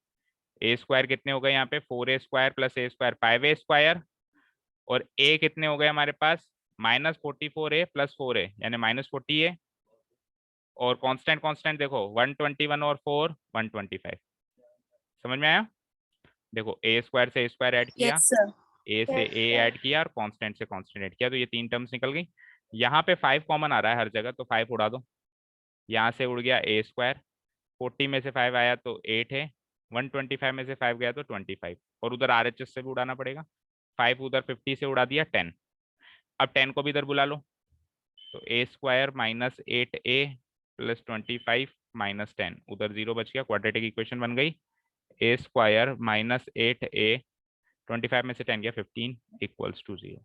a² कितने हो गए यहाँ पे 4a² + a² 5a² और a कितने हो गए हमारे पास -44a + 4a यानी -40a, और कांस्टेंट देखो 121 और 4 125। समझ में आया? देखो a² से a² ऐड किया, Yes, sir. ए से Yes, ए sir. ऐड किया और कांस्टेंट से कांस्टेंट ऐड किया, तो ये 3 टर्म्स निकल गई। यहाँ पे 5 कॉमन आ रहा है हर जगह, तो 5 उड़ा दो, यहाँ से उड़ गया a², 40 में से 5 आया तो 8 है, 125 में से 5 गया तो 25, और उधर RHS से भी उड़ाना पड़ेगा, 5 उधर 50 से उड़ा दिया 10। अब 10 को भी इधर बुला लो, तो a² - 8a + 25 - 10, उधर 0 बच गया, क्वाड्रेटिक इक्वेशन बन गई। a² - 8a 25 में से 10 गया 15 = 0।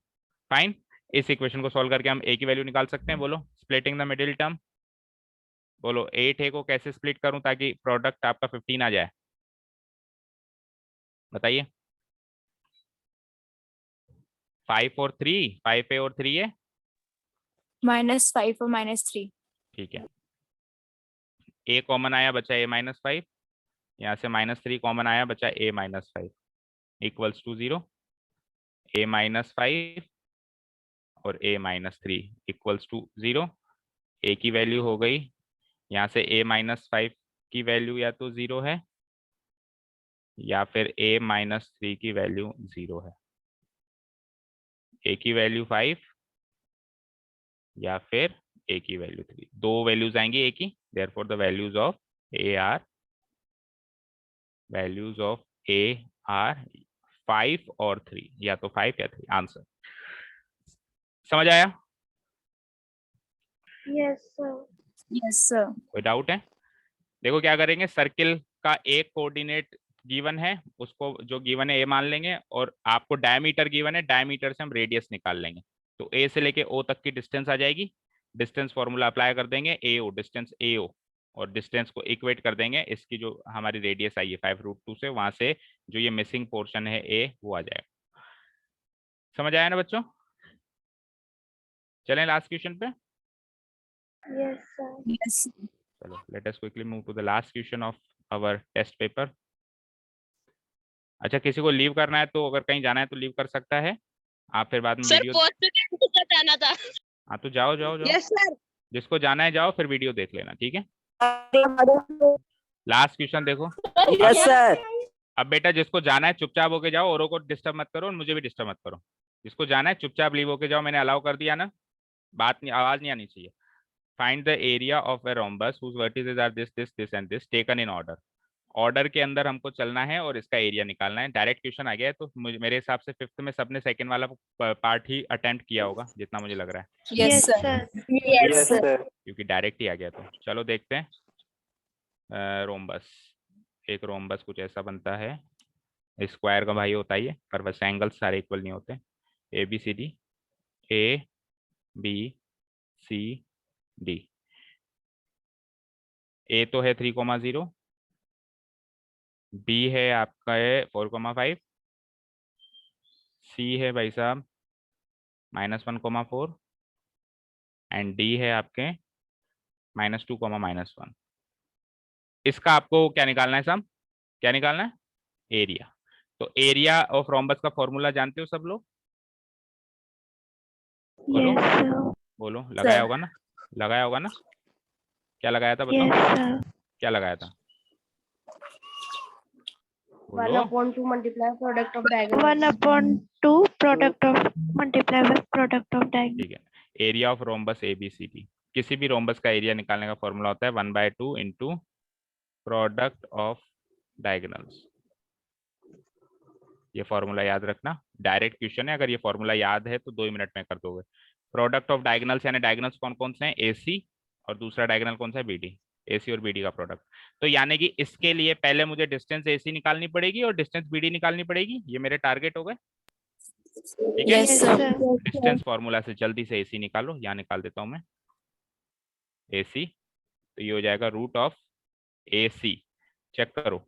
फाइन, इस इक्वेशन को सॉल्व करके हम a की वैल्यू निकाल सकते हैं। बोलो स्प्लिटिंग द मिडिल टर्म, बोलो 8a को कैसे स्प्लिट करूं ताकि प्रोडक्ट आपका 15 आ जाए, बताइए। 5 और 3, 5a और 3a, -5 और -3. ठीक है। a कॉमन आया बचा a - 5, यहाँ से -3 कॉमन आया बचा a - 5 = 0, a - 5 और a - 3 = 0। a की वैल्यू हो गई यहाँ से a - 5 की वैल्यू या तो 0 है या फिर a - 3 की वैल्यू 0 है। a की वैल्यू 5 या फिर a की वैल्यू 3, दो वैल्यूज आएंगी a की, therefore the values of a are 5 और 3, या तो 5 या 3 आंसर। समझ आया? Yes, sir. Yes, sir. कोई डाउट है? देखो क्या करेंगे, सर्किल का एक कोऑर्डिनेट गिवन है, उसको जो गिवन है ए मान लेंगे, और आपको डायमीटर गिवन है, डायमीटर से हम रेडियस निकाल लेंगे। तो ए से लेके ओ तक की डिस्टेंस आ जाएगी, डिस्टेंस फॉर्मूला अप्लाई कर देंगे, एओ डिस्टेंस एओ, और डिस्टेंस को इक्वेट कर देंगे इसकी जो हमारी रेडियस आई है 5√2 से, वहां से जो ये मिसिंग पोर्शन है ए वो आ जाएगा। समझ आया ना बच्चों? चलें लास्ट क्वेश्चन पे। Yes, sir. Yes, sir. चलो let us quickly move to the last question of our test paper. अच्छा, किसी को लीव करना है तो अगर कहीं जाना है तो लीव कर सकता है, आप फिर बाद में सर वीडियो। जाना था। हाँ तो जाओ जाओ जाओ, यस सर। जिसको जाना है जाओ, फिर वीडियो देख लेना, ठीक है? लास्ट क्वेश्चन देखो। Yes sir. अब बेटा जिसको जाना है चुपचाप होके जाओ, औरों को डिस्टर्ब मत करो और मुझे भी डिस्टर्ब मत करो। जिसको जाना है चुपचाप लीव होके जाओ, मैंने अलाउ कर दिया ना, बात नहीं, आवाज नहीं आनी चाहिए। Find the area of a rhombus whose vertices are this this this and this taken in order. Order के अंदर हमको चलना है और इसका एरिया निकालना है। डायरेक्ट क्वेश्चन आ गया है, तो मेरे हिसाब से 5th में सबने सेकंड वाला पार्ट ही अटेम्प्ट किया होगा, जितना मुझे लग रहा है, Yes, sir. sir. Yes, sir. क्योंकि डायरेक्ट ही आ गया। तो चलो देखते हैं। रोम्बस, एक रोम्बस कुछ ऐसा बनता है, स्क्वायर का भाई होता ही है, पर बस एंगल्स सारे इक्वल नहीं होते। A B C D, A B C D. A तो है 3,0, बी है आपका है 4,5, सी है भाई साहब -1,4, एंड डी है आपके -2, -1। इसका आपको क्या निकालना है साहब? क्या निकालना है? एरिया। तो एरिया ऑफ रोम्बस का फॉर्मूला जानते हो सब लोग? बोलो Yes, sir. बोलो, लगाया होगा ना? लगाया होगा ना? क्या लगाया था बताओ? Yes, sir. क्या लगाया था? 1/2 multiply product of diagonal. 1/2 product of multiply with product of diagonal. ठीक है, एरिया ऑफ रोम्बस ABCD, किसी भी रोम्बस का एरिया निकालने का फॉर्मूला होता है 1/2 इंटू प्रोडक्ट ऑफ डायगोनल्स। ये फॉर्मूला याद रखना, डायरेक्ट क्वेश्चन है, अगर ये फॉर्मूला याद है तो 2 ही मिनट में कर दोगे। प्रोडक्ट ऑफ डायगोनल्स यानी डायगोनल्स कौन कौन से हैं? AC, और दूसरा डायगोनल कौन सा है? BD। AC और BD का प्रोडक्ट। तो यानी कि इसके लिए पहले मुझे डिस्टेंस AC निकालनी पड़ेगी और डिस्टेंस BD निकालनी पड़ेगी, ये मेरे टारगेट हो गए, ठीक है? Yes, sir. डिस्टेंस फॉर्मूला से जल्दी से AC निकालो, यहाँ निकाल देता हूँ मैं AC, तो ये हो जाएगा रूट ऑफ AC, चेक करो,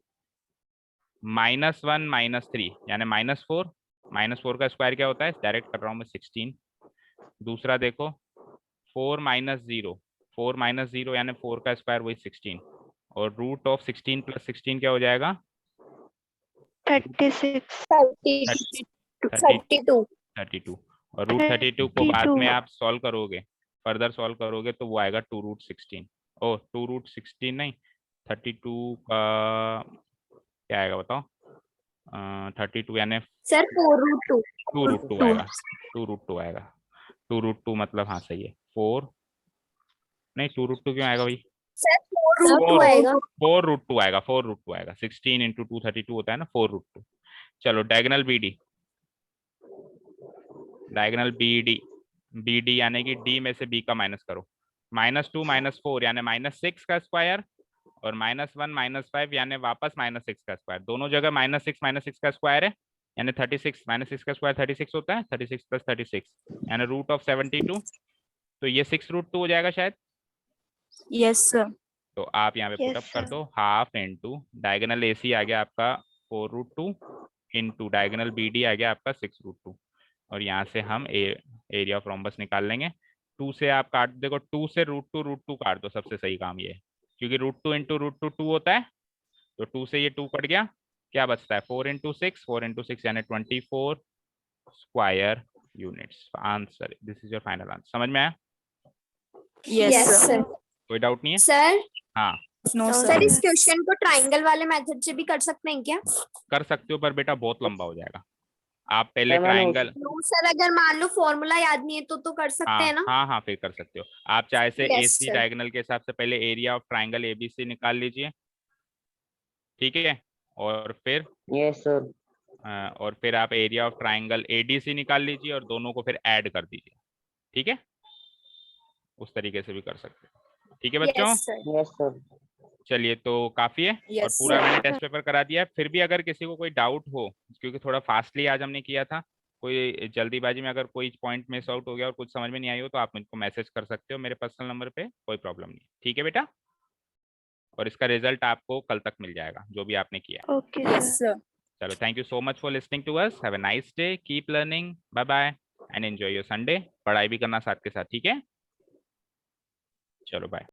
-1 -3 यानी -4, -4 का स्क्वायर क्या होता है? डायरेक्ट कर रहा हूँ मैं 16। दूसरा देखो 4 - 0, 4 - 0 यानी 4 का स्क्वायर वही 16, और रूट ऑफ 16 + 16 क्या हो जाएगा? 36. 32। और रूट 32 को बाद 32. में आप सॉल्व करोगे, फर्दर सॉल्व करोगे तो वो आएगा 2√16। ओ 2√16 नहीं, 32 का क्या आएगा बताओ? 32 यानी सर 4√2। 2√2 आएगा, 2√2 आएगा, 2√2 मतलब हाँ सही है। 4 नहीं, 2√2 क्यों आएगा भाई? सर 4√2 आएगा। 4√2 आएगा, 4√2 आएगा। 16 × 2 32 होता है ना, 4√2। चलो डायगोनल BD, डायगोनल BD यानी कि D में से B का माइनस करो, -2 -4 यानी -6 का स्क्वायर, और -1 -5 यानी वापस -6 का स्क्वायर। दोनों जगह -6 का स्क्वायर है, यानी 36, -6 का स्क्वायर 36 होता है, 36 + 36 यानी रूट ऑफ 72। तो ये 6√2 हो जाएगा शायद। Yes, sir. तो आप यहाँ पे Yes, पुटअप कर sir. दो, हाफ इंटू डायगोनल AC आ गया आपका 4√2 इंटू डायगोनल BD आ गया आपका 6√2, और यहाँ से हम एरिया ऑफ रोम्बस निकाल लेंगे। 2 से आप काट, देखो 2 से √2 काट दो, सबसे सही काम ये है, क्योंकि √2 × √2 2 होता है, तो 2 से ये 2 कट गया, क्या बचता है? 4 × 6, 4 × 6 यानी 24 square units. Answer, this is your final answer. समझ में आया? Yes, sir. कोई डाउट नहीं है? सर हाँ No, No, sir. सर इस क्वेश्चन को ट्राइंगल वाले मेथड से भी कर सकते हैं क्या? कर सकते हो, पर बेटा बहुत लंबा हो जाएगा। आप पहले ट्राइंगल, नो सर, अगर मान लो फॉर्मूला याद नहीं है तो कर सकते हैं ना? हाँ फिर कर सकते हो। आप चाहे से Yes, AC sir. डायगोनल के हिसाब से पहले एरिया ऑफ ट्राइंगल ABC निकाल लीजिए, ठीक है, और फिर यस सर। और फिर आप एरिया ऑफ ट्राइंगल एडीसी निकाल लीजिए और दोनों को फिर ऐड कर दीजिए। ठीक है, उस तरीके से भी कर सकते हैं। ठीक है बच्चों, यस सर। Yes sir. चलिए तो काफी है। और Yes, पूरा sir. मैंने टेस्ट पेपर करा दिया है। फिर भी अगर किसी को कोई डाउट हो, क्योंकि थोड़ा फास्टली आज हमने किया था, कोई जल्दीबाजी में अगर कोई पॉइंट मिस आउट हो गया और कुछ समझ में नहीं आई हो तो आप मुझको मैसेज कर सकते हो मेरे पर्सनल नंबर पे, कोई प्रॉब्लम नहीं। ठीक है बेटा, और इसका रिजल्ट आपको कल तक मिल जाएगा जो भी आपने किया। Okay, Yes, sir. sir. चलो, thank you so much for listening to us. Have a nice day, keep learning, bye bye and enjoy your Sunday. पढ़ाई भी करना साथ के साथ, ठीक है? चलो बाय।